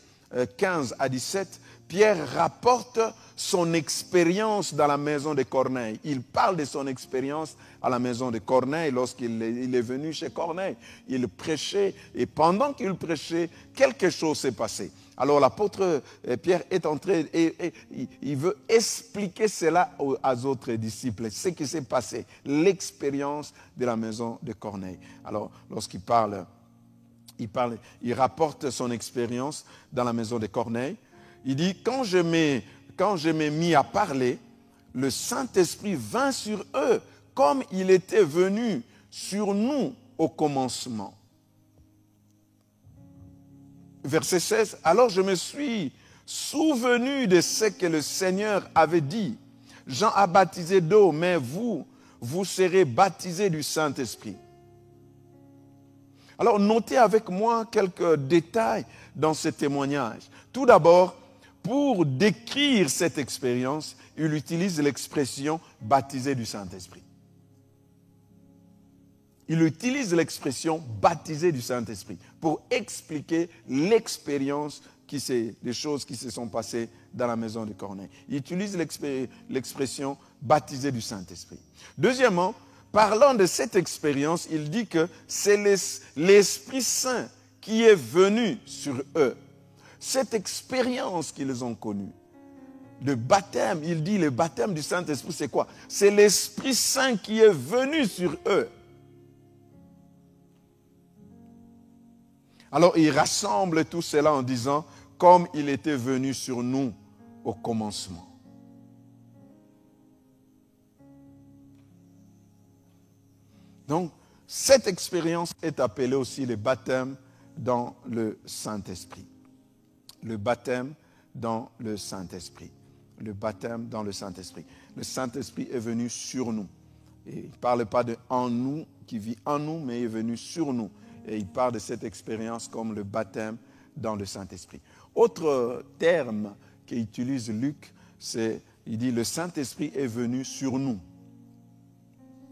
[SPEAKER 1] 15 à 17, Pierre rapporte son expérience dans la maison de Corneille. Il parle de son expérience à la maison de Corneille lorsqu'il est venu chez Corneille. Il prêchait et pendant qu'il prêchait, quelque chose s'est passé. Alors l'apôtre Pierre est entré et il veut expliquer cela aux autres disciples, ce qui s'est passé, l'expérience de la maison de Corneille. Alors lorsqu'il parle, il rapporte son expérience dans la maison de Corneille. Il dit, quand je m'ai mis à parler, le Saint-Esprit vint sur eux comme il était venu sur nous au commencement. Verset 16, alors je me suis souvenu de ce que le Seigneur avait dit. Jean a baptisé d'eau, mais vous serez baptisés du Saint-Esprit. Alors notez avec moi quelques détails dans ce témoignage. Tout d'abord, pour décrire cette expérience, il utilise l'expression « baptisé du Saint-Esprit ». Il utilise l'expression « baptisé du Saint-Esprit » pour expliquer l'expérience, des choses qui se sont passées dans la maison de Corneille. Il utilise l'expression « baptisé du Saint-Esprit ». Deuxièmement, parlant de cette expérience, il dit que c'est l'Esprit Saint qui est venu sur eux. Cette expérience qu'ils ont connue, le baptême, il dit le baptême du Saint-Esprit, c'est quoi? C'est l'Esprit Saint qui est venu sur eux. Alors il rassemble tout cela en disant, comme il était venu sur nous au commencement. Donc, cette expérience est appelée aussi le baptême dans le Saint-Esprit. Le baptême dans le Saint-Esprit. Le baptême dans le Saint-Esprit. Le Saint-Esprit est venu sur nous. Et il ne parle pas de en nous, qui vit en nous, mais il est venu sur nous. Et il parle de cette expérience comme le baptême dans le Saint-Esprit. Autre terme qu'utilise Luc, il dit le Saint-Esprit est venu sur nous.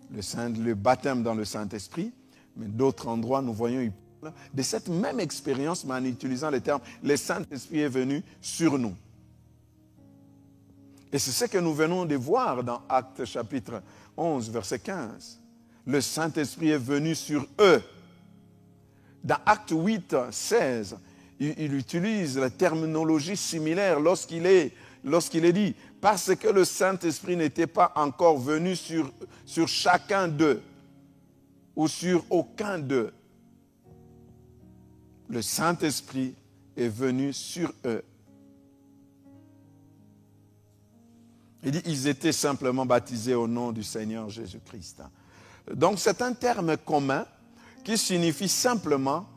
[SPEAKER 1] Le baptême dans le Saint-Esprit, mais d'autres endroits, nous voyons, il parle de cette même expérience, mais en utilisant le terme, le Saint-Esprit est venu sur nous. Et c'est ce que nous venons de voir dans Actes chapitre 11, verset 15. Le Saint-Esprit est venu sur eux. Dans Actes 8, 16, il utilise la terminologie similaire lorsqu'il est dit « parce que le Saint-Esprit n'était pas encore venu sur chacun d'eux ou sur aucun d'eux. Le Saint-Esprit est venu sur eux. » Il dit, ils étaient simplement baptisés au nom du Seigneur Jésus-Christ. Donc c'est un terme commun qui signifie simplement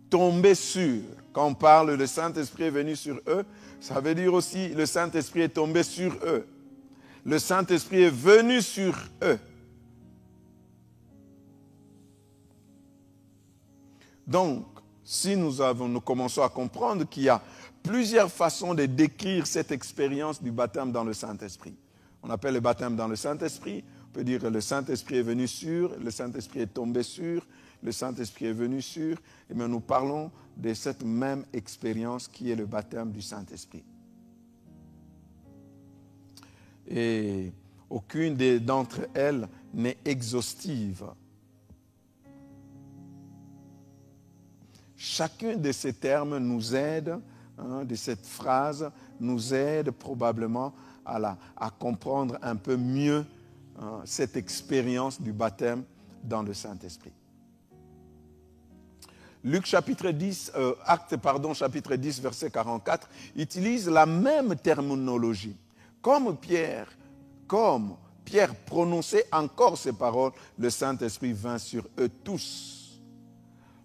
[SPEAKER 1] tomber sur. Quand on parle le Saint-Esprit est venu sur eux, ça veut dire aussi le Saint-Esprit est tombé sur eux. Le Saint-Esprit est venu sur eux. Donc, si nous commençons à comprendre qu'il y a plusieurs façons de décrire cette expérience du baptême dans le Saint-Esprit. On appelle le baptême dans le Saint-Esprit. On peut dire que le Saint-Esprit est venu sur, le Saint-Esprit est tombé sur, le Saint-Esprit est venu sur. Et bien nous parlons de cette même expérience qui est le baptême du Saint-Esprit. Et aucune d'entre elles n'est exhaustive. Chacun de ces termes nous aide, de cette phrase, nous aide probablement à comprendre un peu mieux cette expérience du baptême dans le Saint-Esprit. Chapitre 10, verset 44, utilise la même terminologie. Comme Pierre prononçait encore ces paroles, le Saint-Esprit vint sur eux tous.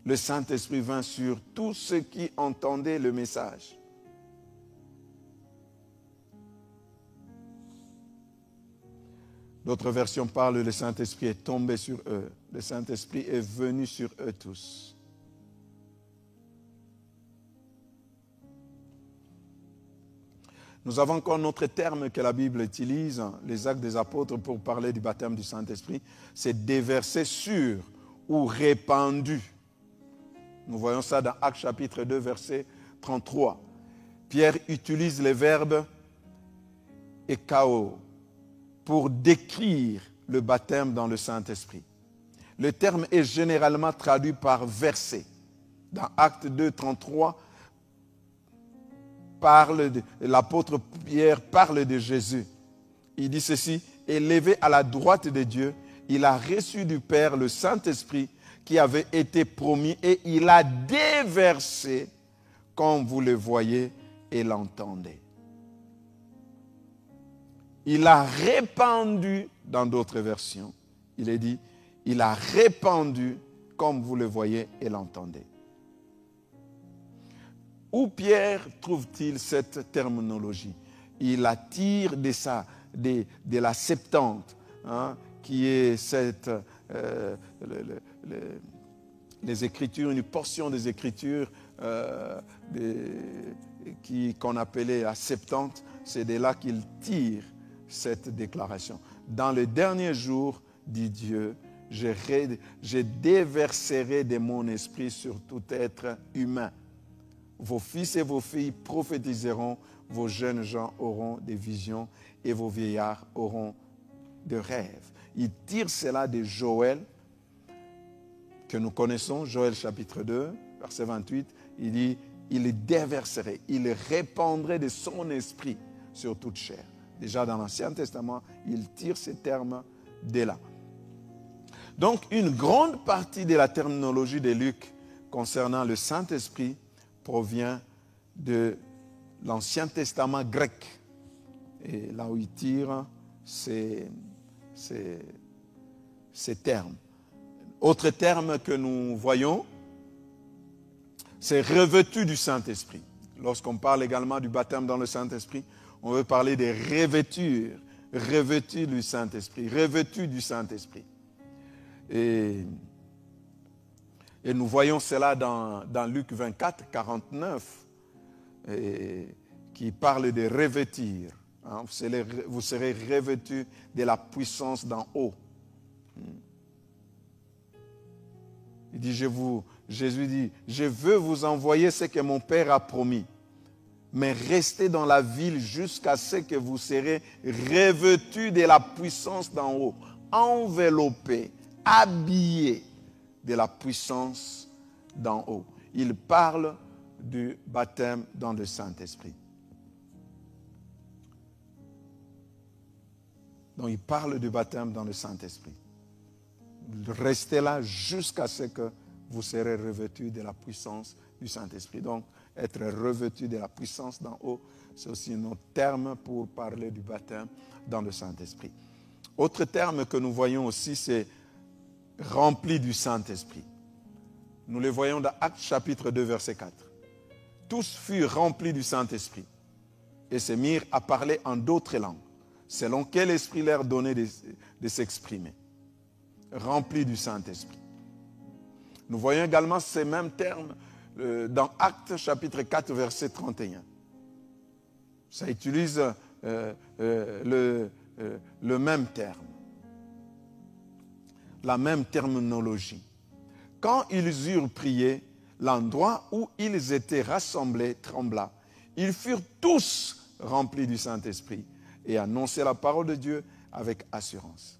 [SPEAKER 1] Le Saint-Esprit vint sur tous ceux qui entendaient le message. D'autres versions parlent, le Saint-Esprit est tombé sur eux. Le Saint-Esprit est venu sur eux tous. Nous avons encore un autre terme que la Bible utilise, les Actes des Apôtres, pour parler du baptême du Saint-Esprit, c'est déverser sur ou répandu. Nous voyons ça dans Actes chapitre 2, verset 33. Pierre utilise le verbe ekao pour décrire le baptême dans le Saint-Esprit. Le terme est généralement traduit par verset. Dans Actes 2, 33, l'apôtre Pierre parle de Jésus. Il dit ceci, « Élevé à la droite de Dieu, il a reçu du Père le Saint-Esprit qui avait été promis et il a déversé comme vous le voyez et l'entendez. » Il a répandu, dans d'autres versions, il est dit, il a répandu comme vous le voyez et l'entendez. Où Pierre trouve-t-il cette terminologie? Il la tire de la Septante, qui est les Écritures, une portion des Écritures qu'on appelait la Septante. C'est de là qu'il tire cette déclaration. Dans le dernier jour, dit Dieu, je déverserai de mon esprit sur tout être humain. Vos fils et vos filles prophétiseront, vos jeunes gens auront des visions et vos vieillards auront des rêves. Il tire cela de Joël, que nous connaissons, Joël chapitre 2, verset 28. Il dit, il déverserait, il répandrait de son esprit sur toute chair. Déjà dans l'Ancien Testament, il tire ces termes de là. Donc, une grande partie de la terminologie de Luc concernant le Saint-Esprit provient de l'Ancien Testament grec. Et là où il tire ces termes. Autre terme que nous voyons, c'est revêtu du Saint-Esprit. Lorsqu'on parle également du baptême dans le Saint-Esprit, on veut parler des revêtures, revêtus du Saint-Esprit, revêtus du Saint-Esprit. Et nous voyons cela dans Luc 24, 49, qui parle de revêtir. Vous serez revêtus de la puissance d'en haut. Il dit, Jésus dit, je veux vous envoyer ce que mon Père a promis. mais restez dans la ville jusqu'à ce que vous serez revêtus de la puissance d'en haut, enveloppés, habillés de la puissance d'en haut. Il parle du baptême dans le Saint-Esprit. Donc il parle du baptême dans le Saint-Esprit. Restez là jusqu'à ce que vous serez revêtus de la puissance du Saint-Esprit. Donc, être revêtu de la puissance d'en haut, c'est aussi un autre terme pour parler du baptême dans le Saint-Esprit. Autre terme que nous voyons aussi, c'est rempli du Saint-Esprit. Nous le voyons dans Actes chapitre 2, verset 4. Tous furent remplis du Saint-Esprit et se mirent à parler en d'autres langues, selon quel esprit leur donnait de s'exprimer. Remplis du Saint-Esprit. Nous voyons également ces mêmes termes dans Actes chapitre 4, verset 31. Ça utilise le même terme, la même terminologie. Quand ils eurent prié, l'endroit où ils étaient rassemblés trembla. Ils furent tous remplis du Saint-Esprit et annonçaient la parole de Dieu avec assurance.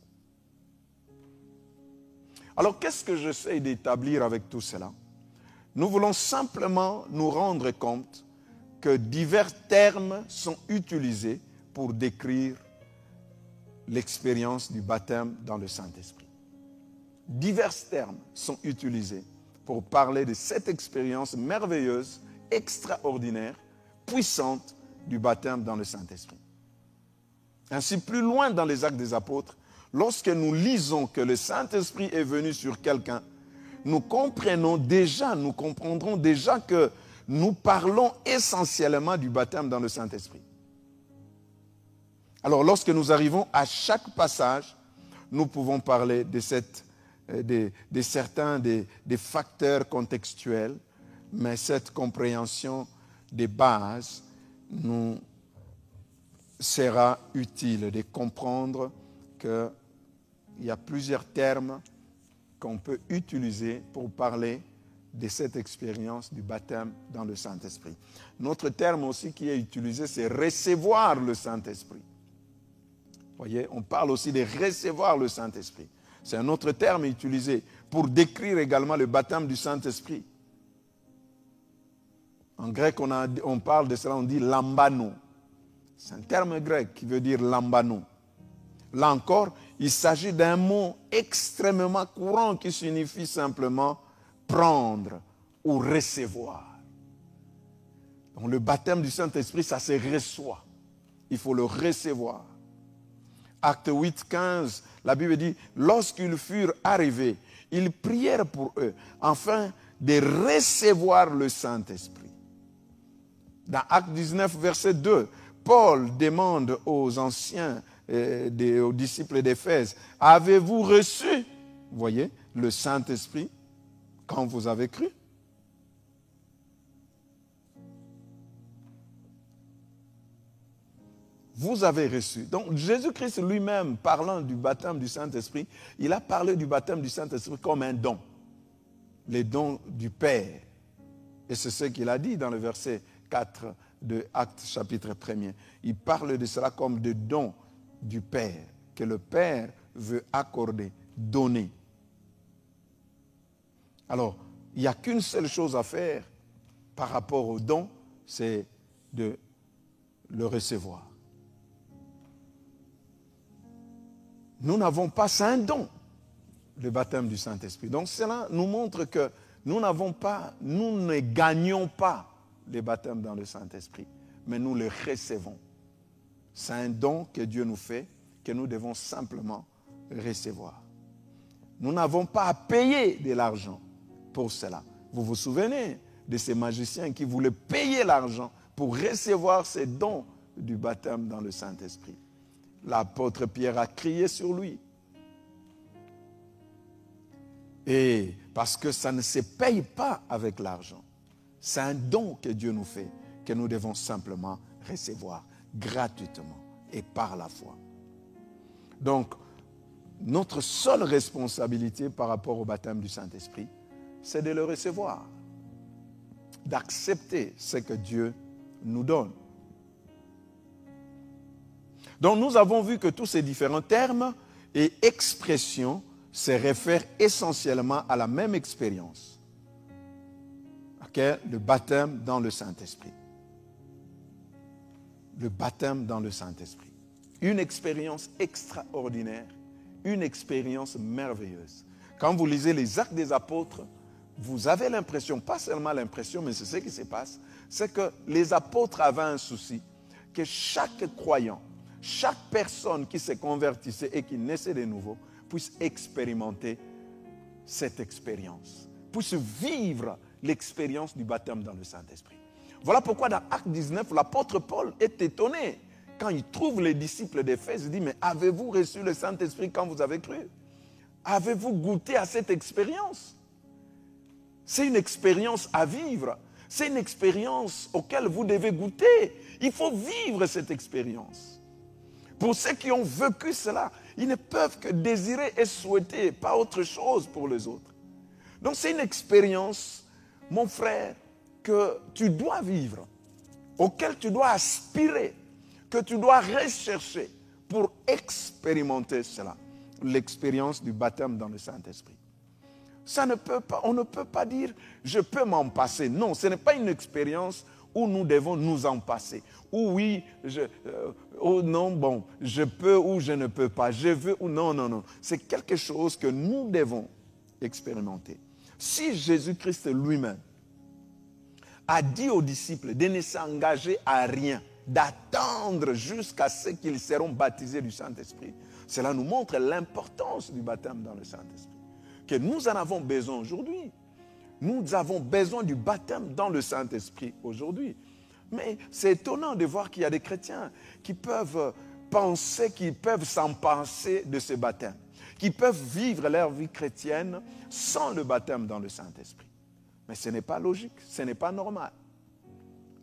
[SPEAKER 1] Alors, qu'est-ce que j'essaie d'établir avec tout cela? Nous voulons simplement nous rendre compte que divers termes sont utilisés pour décrire l'expérience du baptême dans le Saint-Esprit. Divers termes sont utilisés pour parler de cette expérience merveilleuse, extraordinaire, puissante du baptême dans le Saint-Esprit. Ainsi, plus loin dans les Actes des Apôtres, lorsque nous lisons que le Saint-Esprit est venu sur quelqu'un, nous comprendrons déjà que nous parlons essentiellement du baptême dans le Saint-Esprit. Alors, lorsque nous arrivons à chaque passage, nous pouvons parler de certains des facteurs contextuels, mais cette compréhension des bases nous sera utile de comprendre qu'il y a plusieurs termes qu'on peut utiliser pour parler de cette expérience du baptême dans le Saint-Esprit. Notre terme aussi qui est utilisé, c'est recevoir le Saint-Esprit. Vous voyez, on parle aussi de recevoir le Saint-Esprit. C'est un autre terme utilisé pour décrire également le baptême du Saint-Esprit. En grec, on parle de cela, on dit lambano. C'est un terme grec qui veut dire lambano. Là encore, il s'agit d'un mot extrêmement courant qui signifie simplement prendre ou recevoir. Donc le baptême du Saint-Esprit, ça se reçoit. Il faut le recevoir. Acte 8, 15, la Bible dit, lorsqu'ils furent arrivés, ils prièrent pour eux, afin de recevoir le Saint-Esprit. Dans Acte 19, verset 2, Paul demande aux anciens, aux disciples d'Éphèse, avez-vous reçu, vous voyez, le Saint-Esprit quand vous avez cru? Vous avez reçu. Donc Jésus-Christ lui-même, parlant du baptême du Saint-Esprit, il a parlé du baptême du Saint-Esprit comme un don. Les dons du Père. Et c'est ce qu'il a dit dans le verset 4 de Actes chapitre 1er. Il parle de cela comme des dons du Père, que le Père veut accorder, donner. Alors, il n'y a qu'une seule chose à faire par rapport au don, c'est de le recevoir. Nous n'avons pas, c'est un don, le baptême du Saint-Esprit. Donc cela nous montre que nous ne gagnons pas le baptême dans le Saint-Esprit, mais nous le recevons. C'est un don que Dieu nous fait, que nous devons simplement recevoir. Nous n'avons pas à payer de l'argent pour cela. Vous vous souvenez de ces magiciens qui voulaient payer l'argent pour recevoir ces dons du baptême dans le Saint-Esprit. L'apôtre Pierre a crié sur lui. Et parce que ça ne se paye pas avec l'argent. C'est un don que Dieu nous fait, que nous devons simplement recevoir gratuitement et par la foi. Donc, notre seule responsabilité par rapport au baptême du Saint-Esprit, c'est de le recevoir, d'accepter ce que Dieu nous donne. Donc nous avons vu que tous ces différents termes et expressions se réfèrent essentiellement à la même expérience, le baptême dans le Saint-Esprit. Le baptême dans le Saint-Esprit. Une expérience extraordinaire, une expérience merveilleuse. Quand vous lisez les Actes des Apôtres, vous avez l'impression, pas seulement l'impression, mais c'est ce qui se passe, c'est que les apôtres avaient un souci, que chaque croyant, chaque personne qui se convertissait et qui naissait de nouveau, puisse expérimenter cette expérience, puisse vivre l'expérience du baptême dans le Saint-Esprit. Voilà pourquoi dans Acte 19, l'apôtre Paul est étonné quand il trouve les disciples d'Éphèse. Il dit, mais avez-vous reçu le Saint-Esprit quand vous avez cru? Avez-vous goûté à cette expérience? C'est une expérience à vivre. C'est une expérience auquel vous devez goûter. Il faut vivre cette expérience. Pour ceux qui ont vécu cela, ils ne peuvent que désirer et souhaiter, pas autre chose pour les autres. Donc c'est une expérience, mon frère, que tu dois vivre, auquel tu dois aspirer, que tu dois rechercher pour expérimenter cela. L'expérience du baptême dans le Saint-Esprit. Ça ne peut pas, on ne peut pas dire je peux m'en passer. Non, ce n'est pas une expérience où nous devons nous en passer. Ou oui, ou non, bon, je peux ou je ne peux pas. Je veux ou non, non, non. C'est quelque chose que nous devons expérimenter. Si Jésus-Christ lui-même a dit aux disciples de ne s'engager à rien, d'attendre jusqu'à ce qu'ils seront baptisés du Saint-Esprit, cela nous montre l'importance du baptême dans le Saint-Esprit. Que nous en avons besoin aujourd'hui. Nous avons besoin du baptême dans le Saint-Esprit aujourd'hui. Mais c'est étonnant de voir qu'il y a des chrétiens qui peuvent penser, qui peuvent s'en passer de ce baptême, qui peuvent vivre leur vie chrétienne sans le baptême dans le Saint-Esprit. Mais ce n'est pas logique, ce n'est pas normal.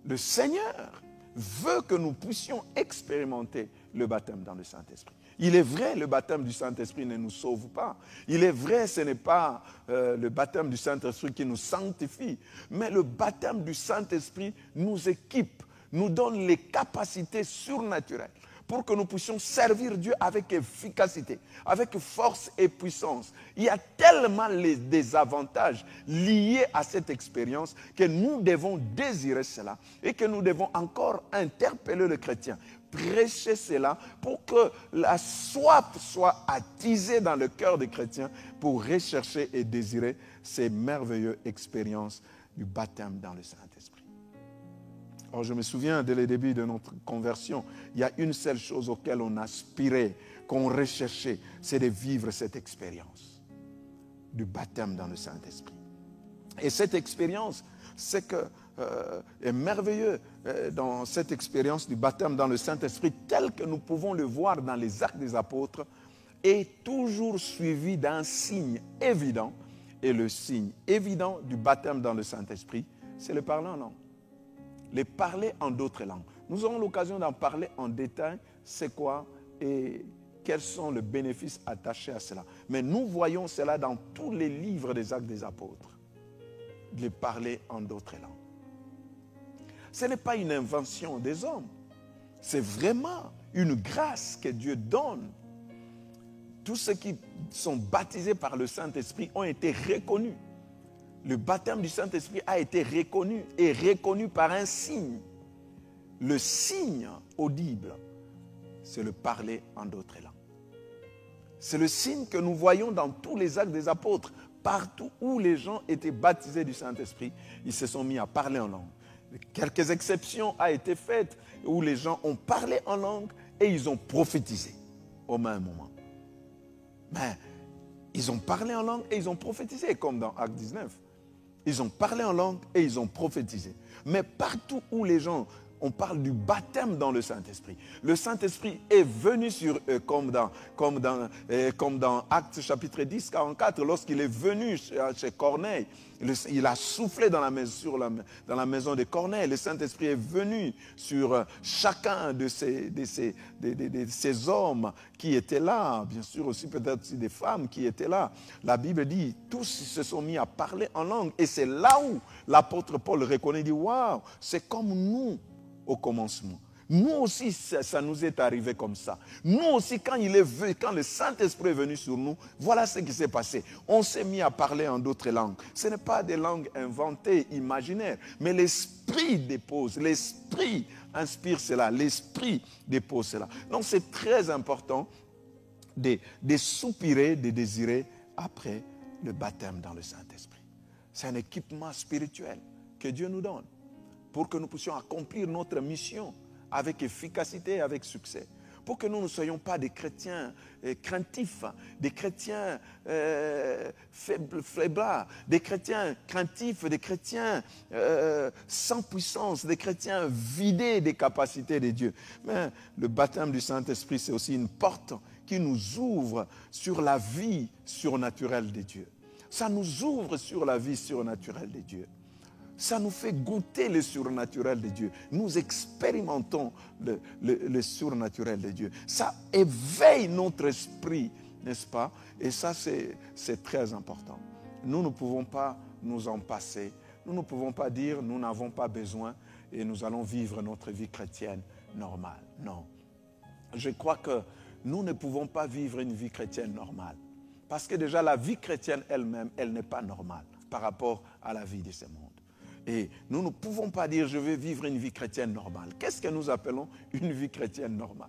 [SPEAKER 1] Le Seigneur veut que nous puissions expérimenter le baptême dans le Saint-Esprit. Il est vrai, le baptême du Saint-Esprit ne nous sauve pas. Il est vrai, ce n'est pas le baptême du Saint-Esprit qui nous sanctifie. Mais le baptême du Saint-Esprit nous équipe, nous donne les capacités surnaturelles pour que nous puissions servir Dieu avec efficacité, avec force et puissance. Il y a tellement des avantages liés à cette expérience que nous devons désirer cela et que nous devons encore interpeller le chrétien, prêcher cela pour que la soif soit attisée dans le cœur des chrétiens pour rechercher et désirer ces merveilleuses expériences du baptême dans le Saint-Esprit. Or, je me souviens, dès le début de notre conversion, il y a une seule chose auquel on aspirait, qu'on recherchait, c'est de vivre cette expérience du baptême dans le Saint-Esprit. Et cette expérience, c'est que est merveilleux dans cette expérience du baptême dans le Saint-Esprit, tel que nous pouvons le voir dans les Actes des Apôtres, est toujours suivi d'un signe évident. Et le signe évident du baptême dans le Saint-Esprit, c'est le parler en langue. Le parler en d'autres langues. Nous aurons l'occasion d'en parler en détail, c'est quoi et quels sont les bénéfices attachés à cela. Mais nous voyons cela dans tous les livres des Actes des Apôtres. De parler en d'autres langues. Ce n'est pas une invention des hommes. C'est vraiment une grâce que Dieu donne. Tous ceux qui sont baptisés par le Saint-Esprit ont été reconnus. Le baptême du Saint-Esprit a été reconnu et reconnu par un signe. Le signe audible, c'est le parler en d'autres langues. C'est le signe que nous voyons dans tous les Actes des Apôtres. Partout où les gens étaient baptisés du Saint-Esprit, ils se sont mis à parler en langue. Quelques exceptions ont été faites où les gens ont parlé en langue et ils ont prophétisé au même moment. Mais ils ont parlé en langue et ils ont prophétisé, comme dans Acte 19. Ils ont parlé en langue et ils ont prophétisé. Mais partout où les gens, on parle du baptême dans le Saint-Esprit. Le Saint-Esprit est venu sur eux comme dans Actes chapitre 10, 44, lorsqu'il est venu chez Corneille. Il a soufflé dans la maison de Corneille. Le Saint-Esprit est venu sur chacun de ces hommes qui étaient là. Bien sûr aussi peut-être aussi des femmes qui étaient là. La Bible dit, tous se sont mis à parler en langue. Et c'est là où l'apôtre Paul reconnaît, dit, waouh, c'est comme nous. au commencement. Nous aussi, ça nous est arrivé comme ça. Nous aussi, quand le Saint-Esprit est venu sur nous, voilà ce qui s'est passé. On s'est mis à parler en d'autres langues. Ce n'est pas des langues inventées, imaginaires, mais l'Esprit dépose, l'Esprit inspire cela, l'Esprit dépose cela. Donc c'est très important de soupirer, de désirer après le baptême dans le Saint-Esprit. C'est un équipement spirituel que Dieu nous donne pour que nous puissions accomplir notre mission avec efficacité et avec succès. Pour que nous ne soyons pas des chrétiens craintifs, des chrétiens faiblards, des chrétiens craintifs, des chrétiens sans puissance, des chrétiens vidés des capacités de Dieu. Mais le baptême du Saint-Esprit, c'est aussi une porte qui nous ouvre sur la vie surnaturelle de Dieu. Ça nous ouvre sur la vie surnaturelle de Dieu. Ça nous fait goûter le surnaturel de Dieu. Nous expérimentons le surnaturel de Dieu. Ça éveille notre esprit, n'est-ce pas? Et ça, c'est très important. Nous ne pouvons pas nous en passer. Nous ne pouvons pas dire nous n'avons pas besoin et nous allons vivre notre vie chrétienne normale. Non. Je crois que nous ne pouvons pas vivre une vie chrétienne normale. Parce que déjà, la vie chrétienne elle-même, elle n'est pas normale par rapport à la vie de ce monde. Et nous ne pouvons pas dire je vais vivre une vie chrétienne normale. Qu'est-ce que nous appelons une vie chrétienne normale?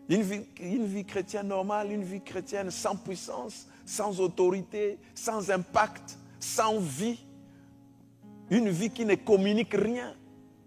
[SPEAKER 1] Une vie chrétienne normale, une vie chrétienne sans puissance, sans autorité, sans impact, sans vie. Une vie qui ne communique rien.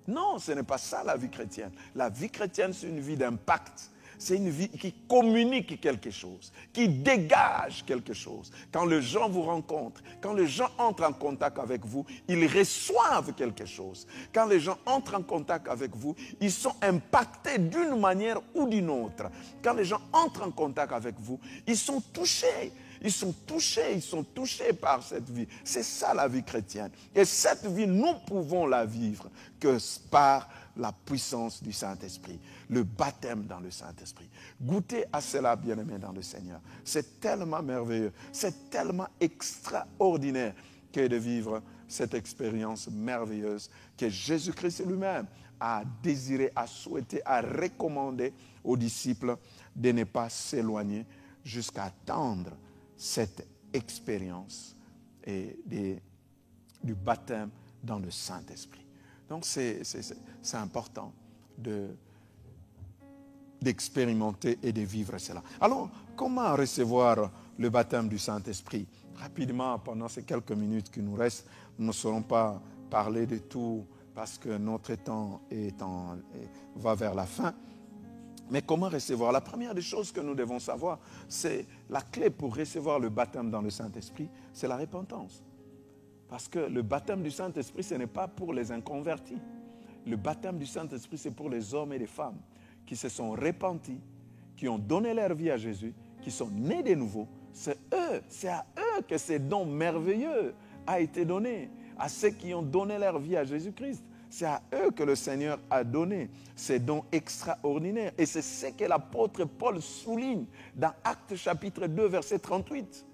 [SPEAKER 1] Non, ce n'est pas ça la vie chrétienne. La vie chrétienne, c'est une vie d'impact. C'est une vie qui communique quelque chose, qui dégage quelque chose. Quand les gens vous rencontrent, quand les gens entrent en contact avec vous, ils reçoivent quelque chose. Quand les gens entrent en contact avec vous, ils sont impactés d'une manière ou d'une autre. Quand les gens entrent en contact avec vous, ils sont touchés. Ils sont touchés par cette vie. C'est ça la vie chrétienne. Et cette vie, nous pouvons la vivre que par la puissance du Saint-Esprit, le baptême dans le Saint-Esprit. Goûtez à cela, bien-aimés dans le Seigneur. C'est tellement merveilleux, c'est tellement extraordinaire que de vivre cette expérience merveilleuse que Jésus-Christ lui-même a désiré, a souhaité, a recommandé aux disciples de ne pas s'éloigner jusqu'à attendre cette expérience du baptême dans le Saint-Esprit. Donc c'est important d'expérimenter et de vivre cela. Alors, comment recevoir le baptême du Saint-Esprit? Rapidement, pendant ces quelques minutes qui nous restent, nous ne saurons pas parler de tout parce que notre temps va vers la fin. Mais comment recevoir? La première des choses que nous devons savoir, c'est la clé pour recevoir le baptême dans le Saint-Esprit, c'est la repentance. Parce que le baptême du Saint-Esprit, ce n'est pas pour les inconvertis. Le baptême du Saint-Esprit, c'est pour les hommes et les femmes qui se sont repentis, qui ont donné leur vie à Jésus, qui sont nés de nouveau. C'est à eux que ce don merveilleux a été donné, à ceux qui ont donné leur vie à Jésus-Christ. C'est à eux que le Seigneur a donné ces dons extraordinaires. Et c'est ce que l'apôtre Paul souligne dans Actes chapitre 2, verset 38.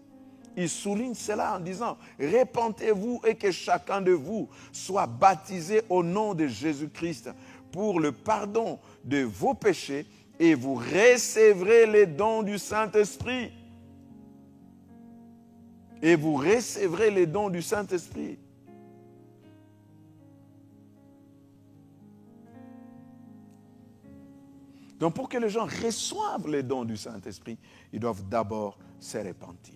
[SPEAKER 1] Il souligne cela en disant « Repentez-vous et que chacun de vous soit baptisé au nom de Jésus-Christ pour le pardon de vos péchés et vous recevrez les dons du Saint-Esprit. » Et vous recevrez les dons du Saint-Esprit. Donc pour que les gens reçoivent les dons du Saint-Esprit, ils doivent d'abord se repentir.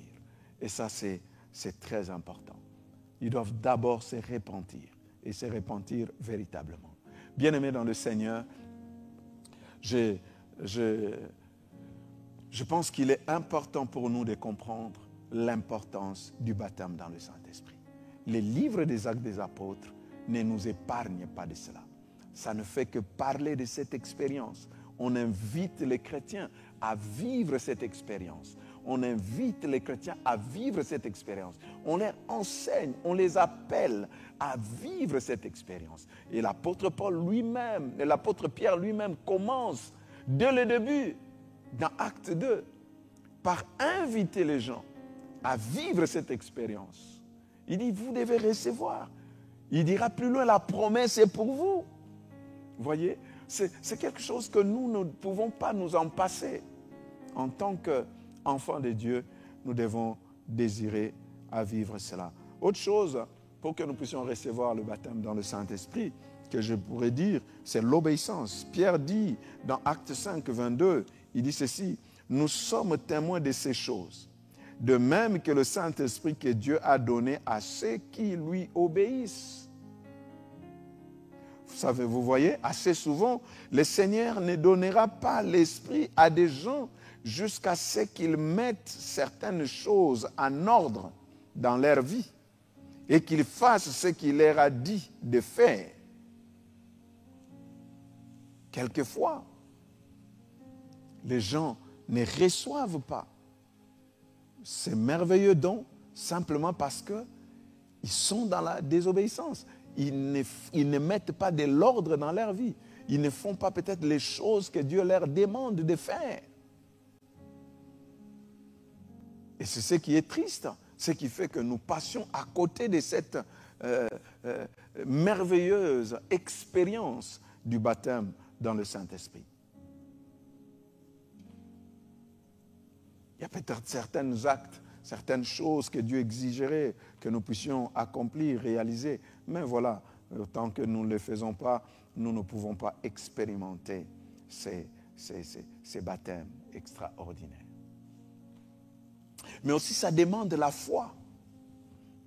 [SPEAKER 1] Et ça, c'est très important. Ils doivent d'abord se repentir et se repentir véritablement. Bien-aimés dans le Seigneur, je pense qu'il est important pour nous de comprendre l'importance du baptême dans le Saint-Esprit. Les livres des Actes des Apôtres ne nous épargnent pas de cela. Ça ne fait que parler de cette expérience. On invite les chrétiens à vivre cette expérience. On invite les chrétiens à vivre cette expérience. On les enseigne, on les appelle à vivre cette expérience. Et l'apôtre Paul lui-même, et l'apôtre Pierre lui-même commence dès le début, dans Acte 2, par inviter les gens à vivre cette expérience. Il dit, vous devez recevoir. Il dira plus loin, la promesse est pour vous. Vous voyez, c'est quelque chose que nous ne pouvons pas nous en passer. En tant qu'enfants de Dieu, nous devons désirer à vivre cela. Autre chose, pour que nous puissions recevoir le baptême dans le Saint-Esprit, que je pourrais dire, c'est l'obéissance. Pierre dit dans Actes 5, 22, il dit ceci, « Nous sommes témoins de ces choses, de même que le Saint-Esprit que Dieu a donné à ceux qui lui obéissent. » Vous voyez, assez souvent, le Seigneur ne donnera pas l'Esprit à des gens jusqu'à ce qu'ils mettent certaines choses en ordre dans leur vie et qu'ils fassent ce qu'il leur a dit de faire. Quelquefois, les gens ne reçoivent pas ces merveilleux dons simplement parce qu'ils sont dans la désobéissance. Ils ne mettent pas de l'ordre dans leur vie. Ils ne font pas peut-être les choses que Dieu leur demande de faire. Et c'est ce qui est triste, ce qui fait que nous passions à côté de cette merveilleuse expérience du baptême dans le Saint-Esprit. Il y a peut-être certains actes, certaines choses que Dieu exigerait que nous puissions accomplir, réaliser. Mais voilà, tant que nous ne le faisons pas, nous ne pouvons pas expérimenter ces baptêmes extraordinaires. Mais aussi, ça demande la foi.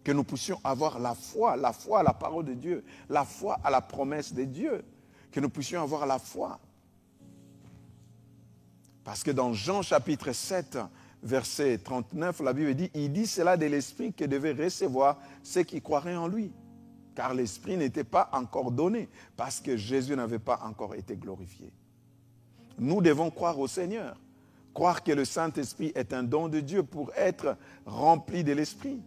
[SPEAKER 1] Que nous puissions avoir la foi à la parole de Dieu, la foi à la promesse de Dieu. Que nous puissions avoir la foi. Parce que dans Jean chapitre 7, verset 39, la Bible dit, il dit cela de l'Esprit que devait recevoir ceux qui croiraient en lui. Car l'Esprit n'était pas encore donné, parce que Jésus n'avait pas encore été glorifié. Nous devons croire au Seigneur, croire que le Saint-Esprit est un don de Dieu pour être rempli de l'Esprit.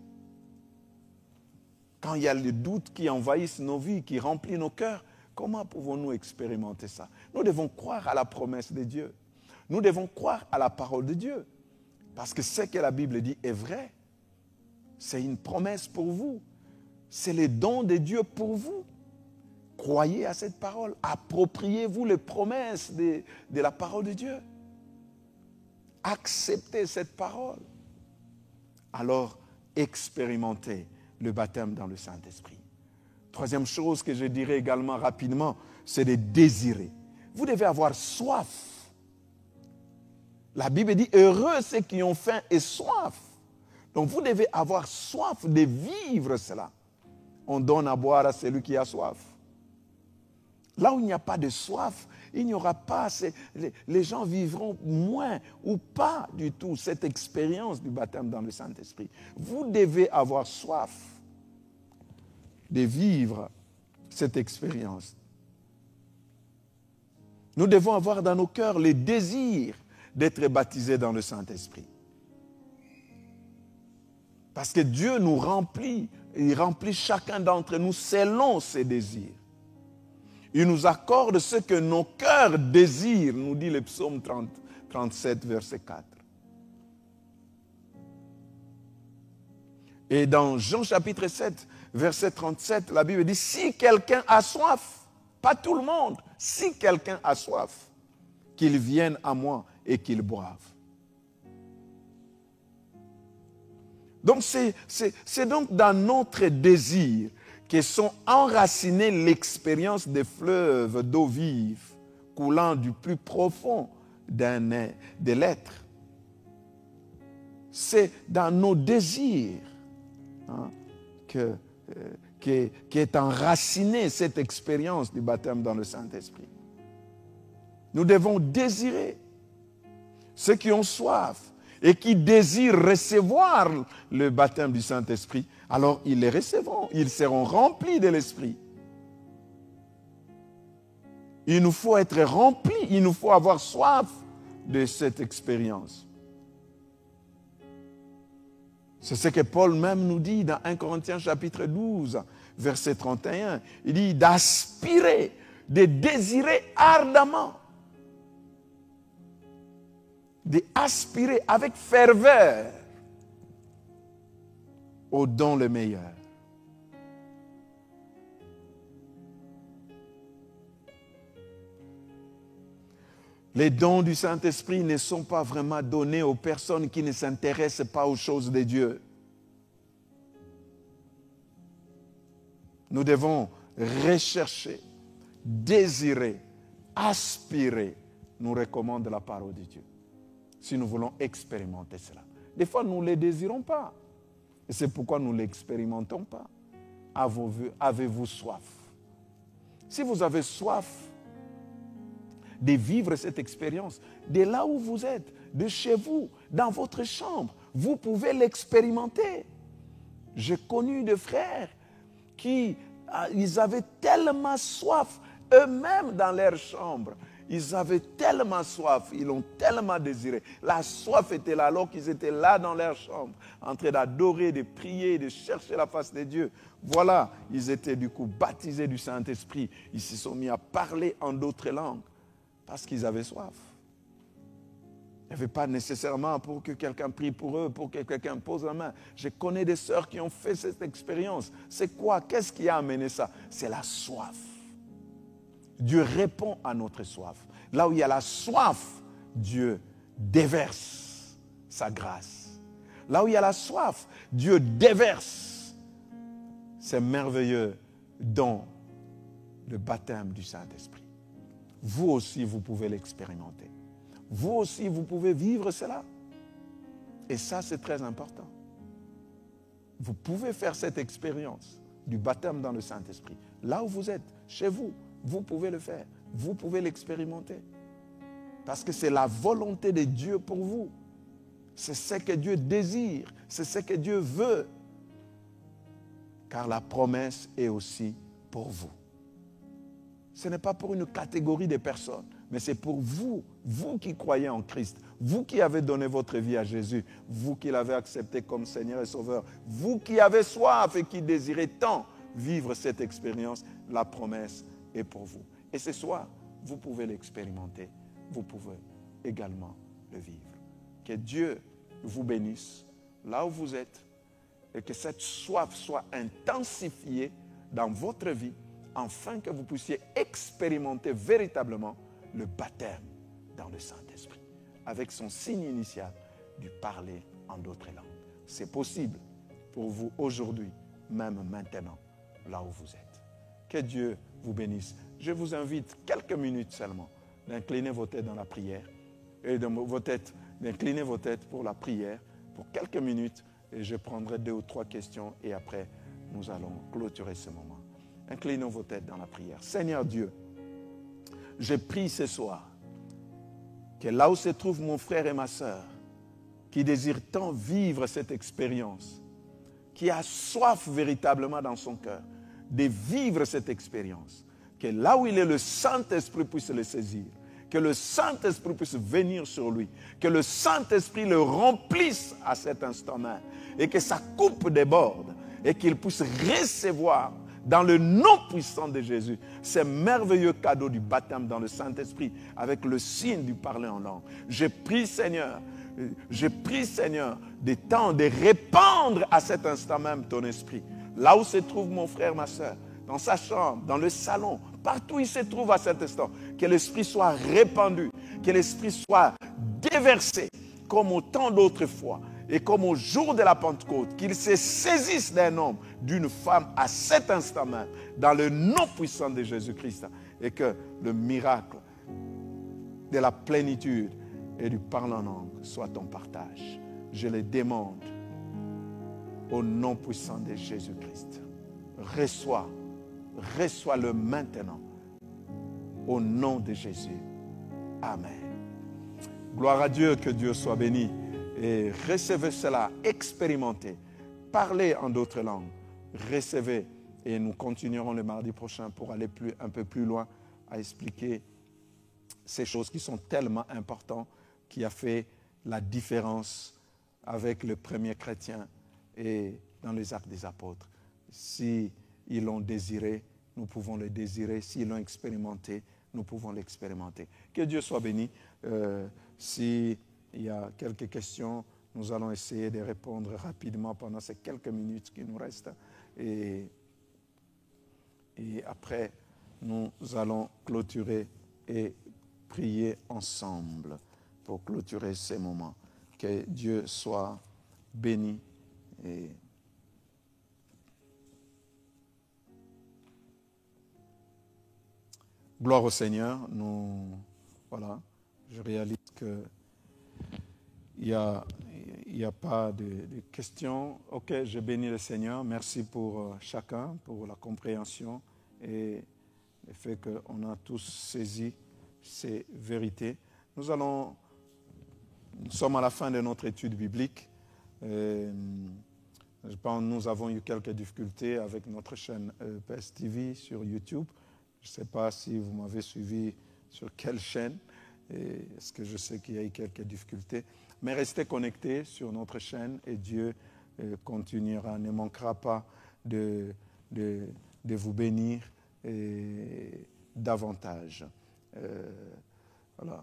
[SPEAKER 1] Quand il y a le doute qui envahissent nos vies, qui remplit nos cœurs, comment pouvons-nous expérimenter ça? Nous devons croire à la promesse de Dieu. Nous devons croire à la parole de Dieu. Parce que ce que la Bible dit est vrai. C'est une promesse pour vous. C'est le don de Dieu pour vous. Croyez à cette parole. Appropriez-vous les promesses de la parole de Dieu. Acceptez cette parole. Alors, expérimentez le baptême dans le Saint-Esprit. Troisième chose que je dirais également rapidement, c'est de désirer. Vous devez avoir soif. La Bible dit, heureux ceux qui ont faim et soif. Donc vous devez avoir soif de vivre cela. On donne à boire à celui qui a soif. Là où il n'y a pas de soif, il n'y aura pas, les gens vivront moins ou pas du tout cette expérience du baptême dans le Saint-Esprit. Vous devez avoir soif de vivre cette expérience. Nous devons avoir dans nos cœurs le désir d'être baptisés dans le Saint-Esprit. Parce que Dieu nous remplit, il remplit chacun d'entre nous selon ses désirs. Il nous accorde ce que nos cœurs désirent, nous dit le psaume 37, verset 4. Et dans Jean chapitre 7, verset 37, la Bible dit, si quelqu'un a soif, pas tout le monde, si quelqu'un a soif, qu'il vienne à moi et qu'il boive. Donc c'est donc dans notre désir que sont enracinées l'expérience des fleuves d'eau vive coulant du plus profond de l'être. C'est dans nos désirs qu'est enracinée cette expérience du baptême dans le Saint-Esprit. Nous devons désirer. Ceux qui ont soif et qui désirent recevoir le baptême du Saint-Esprit, alors ils les recevront, ils seront remplis de l'Esprit. Il nous faut être remplis, il nous faut avoir soif de cette expérience. C'est ce que Paul même nous dit dans 1 Corinthiens chapitre 12, verset 31. Il dit d'aspirer, de désirer ardemment. D'aspirer avec ferveur au don le meilleur. Les dons du Saint-Esprit ne sont pas vraiment donnés aux personnes qui ne s'intéressent pas aux choses de Dieu. Nous devons rechercher, désirer, aspirer, nous recommande la parole de Dieu. Si nous voulons expérimenter cela. Des fois, nous ne les désirons pas. Et c'est pourquoi nous ne l'expérimentons pas. Avez-vous soif? Si vous avez soif de vivre cette expérience, de là où vous êtes, de chez vous, dans votre chambre, vous pouvez l'expérimenter. J'ai connu des frères qui ils avaient tellement soif, eux-mêmes dans leur chambre. Ils avaient tellement soif, ils l'ont tellement désiré. La soif était là alors qu'ils étaient là dans leur chambre, en train d'adorer, de prier, de chercher la face de Dieu. Voilà, ils étaient du coup baptisés du Saint-Esprit. Ils se sont mis à parler en d'autres langues parce qu'ils avaient soif. Il n'y avait pas nécessairement pour que quelqu'un prie pour eux, pour que quelqu'un pose la main. Je connais des sœurs qui ont fait cette expérience. C'est quoi? Qu'est-ce qui a amené ça? C'est la soif. Dieu répond à notre soif. Là où il y a la soif, Dieu déverse sa grâce. Là où il y a la soif, Dieu déverse ces merveilleux dons, le baptême du Saint-Esprit. Vous aussi, vous pouvez l'expérimenter. Vous aussi, vous pouvez vivre cela. Et ça, c'est très important. Vous pouvez faire cette expérience du baptême dans le Saint-Esprit. Là où vous êtes, chez vous, vous pouvez le faire. Vous pouvez l'expérimenter. Parce que c'est la volonté de Dieu pour vous. C'est ce que Dieu désire. C'est ce que Dieu veut. Car la promesse est aussi pour vous. Ce n'est pas pour une catégorie de personnes, mais c'est pour vous, vous qui croyez en Christ, vous qui avez donné votre vie à Jésus, vous qui l'avez accepté comme Seigneur et Sauveur, vous qui avez soif et qui désirez tant vivre cette expérience, la promesse est pour vous. Et ce soir, vous pouvez l'expérimenter, vous pouvez également le vivre. Que Dieu vous bénisse là où vous êtes et que cette soif soit intensifiée dans votre vie afin que vous puissiez expérimenter véritablement le baptême dans le Saint-Esprit, avec son signe initial du parler en d'autres langues. C'est possible pour vous aujourd'hui, même maintenant, là où vous êtes. Que Dieu vous bénisse. Je vous invite quelques minutes seulement d'incliner vos têtes dans la prière et d'incliner vos têtes pour la prière pour quelques minutes et je prendrai 2 ou 3 questions et après nous allons clôturer ce moment. Inclinons vos têtes dans la prière. Seigneur Dieu, je prie ce soir que là où se trouve mon frère et ma sœur, qui désire tant vivre cette expérience, qui a soif véritablement dans son cœur de vivre cette expérience, que là où il est, le Saint-Esprit puisse le saisir, que le Saint-Esprit puisse venir sur lui, que le Saint-Esprit le remplisse à cet instant même, et que sa coupe déborde, et qu'il puisse recevoir dans le nom puissant de Jésus, ce merveilleux cadeau du baptême dans le Saint-Esprit, avec le signe du parler en langue. Je prie, Seigneur, des temps de répandre à cet instant même ton esprit. Là où se trouve mon frère, ma soeur, dans sa chambre, dans le salon, partout où il se trouve à cet instant, que l'esprit soit répandu, que l'esprit soit déversé, comme au temps d'autrefois. Et comme au jour de la Pentecôte, qu'il se saisisse d'un homme, d'une femme à cet instant même, dans le nom puissant de Jésus-Christ, et que le miracle de la plénitude et du parler en langue soit ton partage. Je le demande au nom puissant de Jésus-Christ. Reçois-le maintenant, au nom de Jésus. Amen. Gloire à Dieu, que Dieu soit béni. Et recevez cela, expérimentez, parlez en d'autres langues, recevez. Et nous continuerons le mardi prochain pour aller un peu plus loin à expliquer ces choses qui sont tellement importantes, qui a fait la différence avec le premier chrétien et dans les actes des apôtres. S'ils l'ont désiré, nous pouvons le désirer. S'ils l'ont expérimenté, nous pouvons l'expérimenter. Que Dieu soit béni. Si il y a quelques questions, nous allons essayer de répondre rapidement pendant ces quelques minutes qui nous restent. Et après, nous allons clôturer et prier ensemble pour clôturer ces moments. Que Dieu soit béni. Et gloire au Seigneur. Voilà, je réalise que il n'y a pas de questions. Ok, je bénis le Seigneur. Merci pour chacun, pour la compréhension et le fait qu'on a tous saisi ces vérités. Nous sommes à la fin de notre étude biblique. Je pense que nous avons eu quelques difficultés avec notre chaîne PS TV sur YouTube. Je ne sais pas si vous m'avez suivi sur quelle chaîne. Est-ce que je sais qu'il y a eu quelques difficultés. Mais restez connectés sur notre chaîne et Dieu continuera, ne manquera pas de vous bénir davantage. Voilà.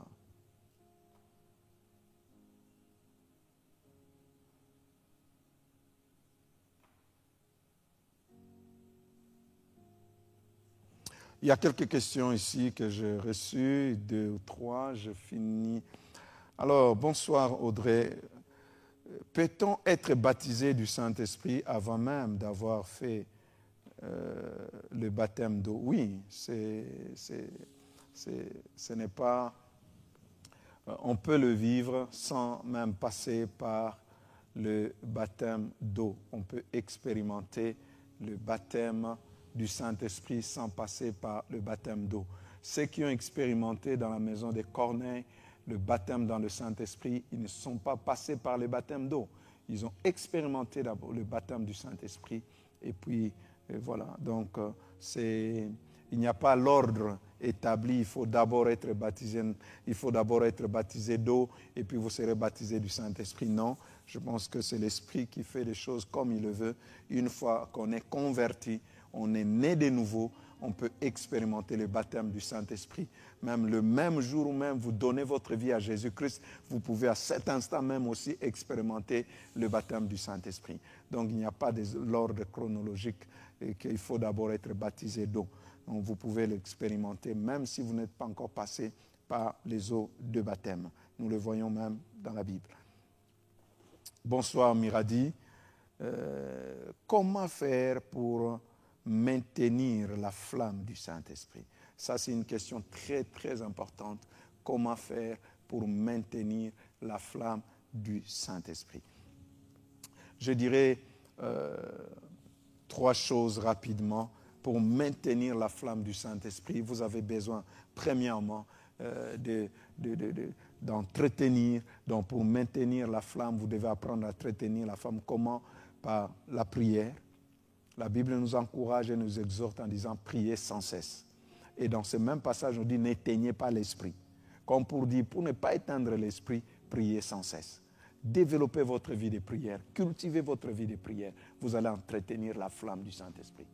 [SPEAKER 1] Il y a quelques questions ici que j'ai reçues, 2 ou 3, je finis. Alors, bonsoir Audrey. Peut-on être baptisé du Saint-Esprit avant même d'avoir fait le baptême d'eau? Oui, ce n'est pas... On peut le vivre sans même passer par le baptême d'eau. On peut expérimenter le baptême du Saint-Esprit sans passer par le baptême d'eau. Ceux qui ont expérimenté dans la maison des Corneilles le baptême dans le Saint-Esprit, ils ne sont pas passés par le baptême d'eau. Ils ont expérimenté d'abord le baptême du Saint-Esprit et puis voilà. Donc il n'y a pas l'ordre établi, il faut d'abord être baptisé d'eau et puis vous serez baptisé du Saint-Esprit. Non, je pense que c'est l'Esprit qui fait les choses comme il le veut. Une fois qu'on est converti, on est né de nouveau, on peut expérimenter le baptême du Saint-Esprit. Même le même jour où même vous donnez votre vie à Jésus-Christ, vous pouvez à cet instant même aussi expérimenter le baptême du Saint-Esprit. Donc il n'y a pas de l'ordre chronologique qu'il faut d'abord être baptisé d'eau. Donc vous pouvez l'expérimenter même si vous n'êtes pas encore passé par les eaux de baptême. Nous le voyons même dans la Bible. Bonsoir Miradi. Comment faire pour maintenir la flamme du Saint-Esprit? Ça, c'est une question très, très importante. Comment faire pour maintenir la flamme du Saint-Esprit? Je dirais 3 choses rapidement. Pour maintenir la flamme du Saint-Esprit, vous avez besoin, premièrement, d'entretenir. Donc, pour maintenir la flamme, vous devez apprendre à entretenir la flamme. Comment? Par la prière. La Bible nous encourage et nous exhorte en disant « priez sans cesse ». Et dans ce même passage, on dit « n'éteignez pas l'esprit ». Comme pour dire, pour ne pas éteindre l'esprit, priez sans cesse. Développez votre vie de prière, cultivez votre vie de prière. Vous allez entretenir la flamme du Saint-Esprit.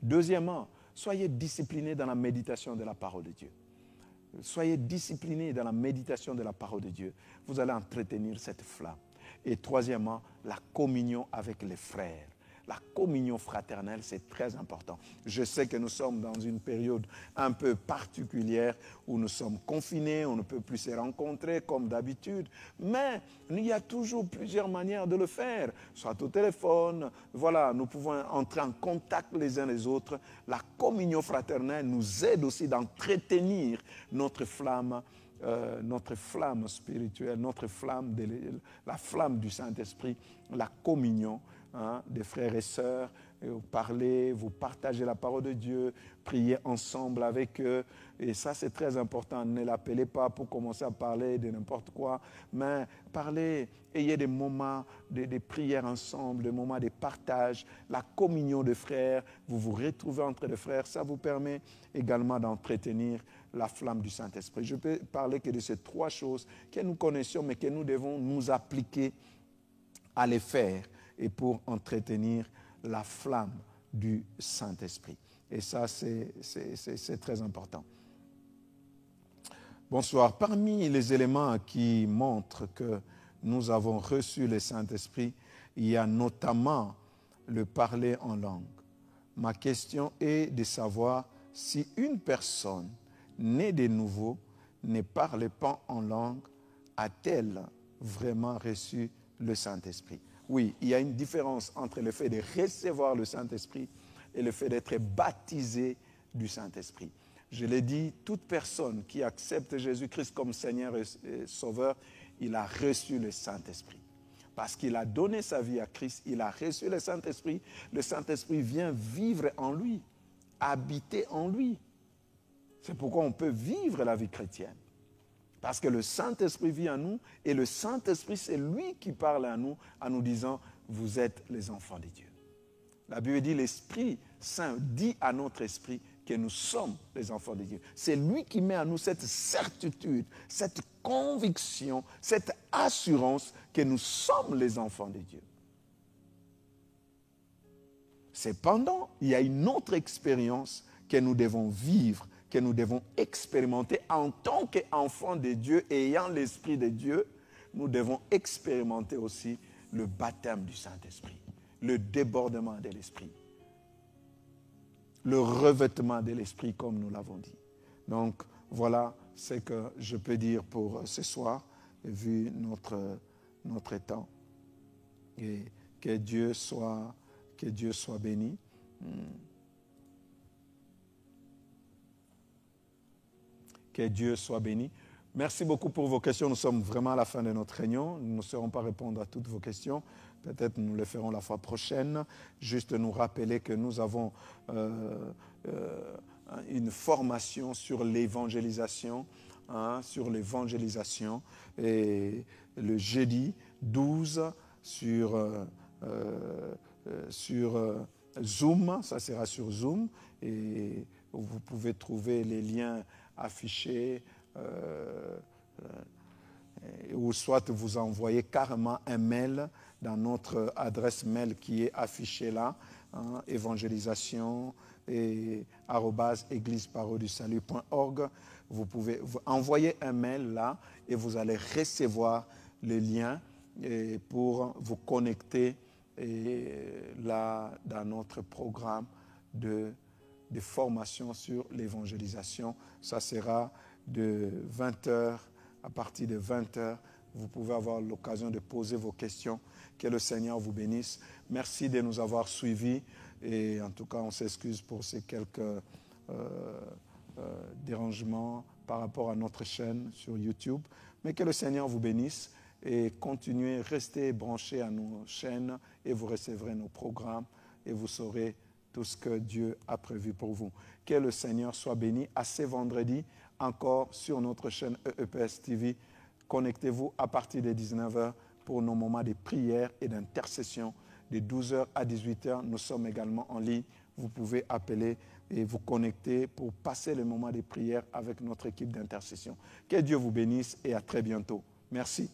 [SPEAKER 1] Deuxièmement, soyez disciplinés dans la méditation de la parole de Dieu. Soyez disciplinés dans la méditation de la parole de Dieu. Vous allez entretenir cette flamme. Et troisièmement, la communion avec les frères. La communion fraternelle, c'est très important. Je sais que nous sommes dans une période un peu particulière où nous sommes confinés, on ne peut plus se rencontrer comme d'habitude, mais il y a toujours plusieurs manières de le faire, soit au téléphone, voilà, nous pouvons entrer en contact les uns les autres. La communion fraternelle nous aide aussi d'entretenir notre flamme spirituelle, la flamme du Saint-Esprit, la communion des frères et sœurs, vous parlez, vous partagez la parole de Dieu, priez ensemble avec eux. Et ça, c'est très important. Ne l'appelez pas pour commencer à parler de n'importe quoi, mais parlez, ayez des moments de prière ensemble, des moments de partage, la communion de frères, vous vous retrouvez entre les frères. Ça vous permet également d'entretenir la flamme du Saint-Esprit. Je peux parler que de ces 3 choses que nous connaissions, mais que nous devons nous appliquer à les faire et pour entretenir la flamme du Saint-Esprit. Et ça, c'est très important. Bonsoir. Parmi les éléments qui montrent que nous avons reçu le Saint-Esprit, il y a notamment le parler en langue. Ma question est de savoir si une personne née de nouveau ne parle pas en langue, a-t-elle vraiment reçu le Saint-Esprit? Oui, il y a une différence entre le fait de recevoir le Saint-Esprit et le fait d'être baptisé du Saint-Esprit. Je l'ai dit, toute personne qui accepte Jésus-Christ comme Seigneur et Sauveur, il a reçu le Saint-Esprit. Parce qu'il a donné sa vie à Christ, il a reçu le Saint-Esprit. Le Saint-Esprit vient vivre en lui, habiter en lui. C'est pourquoi on peut vivre la vie chrétienne. Parce que le Saint-Esprit vit en nous et le Saint-Esprit, c'est lui qui parle à nous en nous disant « Vous êtes les enfants de Dieu ». La Bible dit l'Esprit Saint dit à notre esprit que nous sommes les enfants de Dieu. C'est lui qui met en nous cette certitude, cette conviction, cette assurance que nous sommes les enfants de Dieu. Cependant, il y a une autre expérience que nous devons vivre, que nous devons expérimenter en tant qu'enfants de Dieu et ayant l'Esprit de Dieu. Nous devons expérimenter aussi le baptême du Saint-Esprit, le débordement de l'Esprit, le revêtement de l'Esprit, comme nous l'avons dit. Donc, voilà ce que je peux dire pour ce soir, vu notre temps. Et que Dieu soit béni. Que Dieu soit béni. Merci beaucoup pour vos questions. Nous sommes vraiment à la fin de notre réunion. Nous ne saurons pas répondre à toutes vos questions. Peut-être nous le ferons la fois prochaine. Juste nous rappeler que nous avons une formation sur l'évangélisation, sur l'évangélisation. Et le jeudi 12 sur Zoom, ça sera sur Zoom. Et vous pouvez trouver les liens affichés ou soit vous envoyez carrément un mail dans notre adresse mail qui est affichée là, évangélisation @égliseparodiesalut.org. Vous pouvez envoyer un mail là et vous allez recevoir le lien pour vous connecter là dans notre programme de formation sur l'évangélisation. Ça sera de 20h, à partir de 20h. Vous pouvez avoir l'occasion de poser vos questions. Que le Seigneur vous bénisse. Merci de nous avoir suivis. Et en tout cas, on s'excuse pour ces quelques dérangements par rapport à notre chaîne sur YouTube. Mais que le Seigneur vous bénisse et continuez, restez branchés à nos chaînes et vous recevrez nos programmes et vous saurez tout ce que Dieu a prévu pour vous. Que le Seigneur soit béni. À ce vendredi, encore sur notre chaîne EEPS TV. Connectez-vous à partir de 19h pour nos moments de prière et d'intercession. De 12h à 18h, nous sommes également en ligne. Vous pouvez appeler et vous connecter pour passer le moment de prière avec notre équipe d'intercession. Que Dieu vous bénisse et à très bientôt. Merci.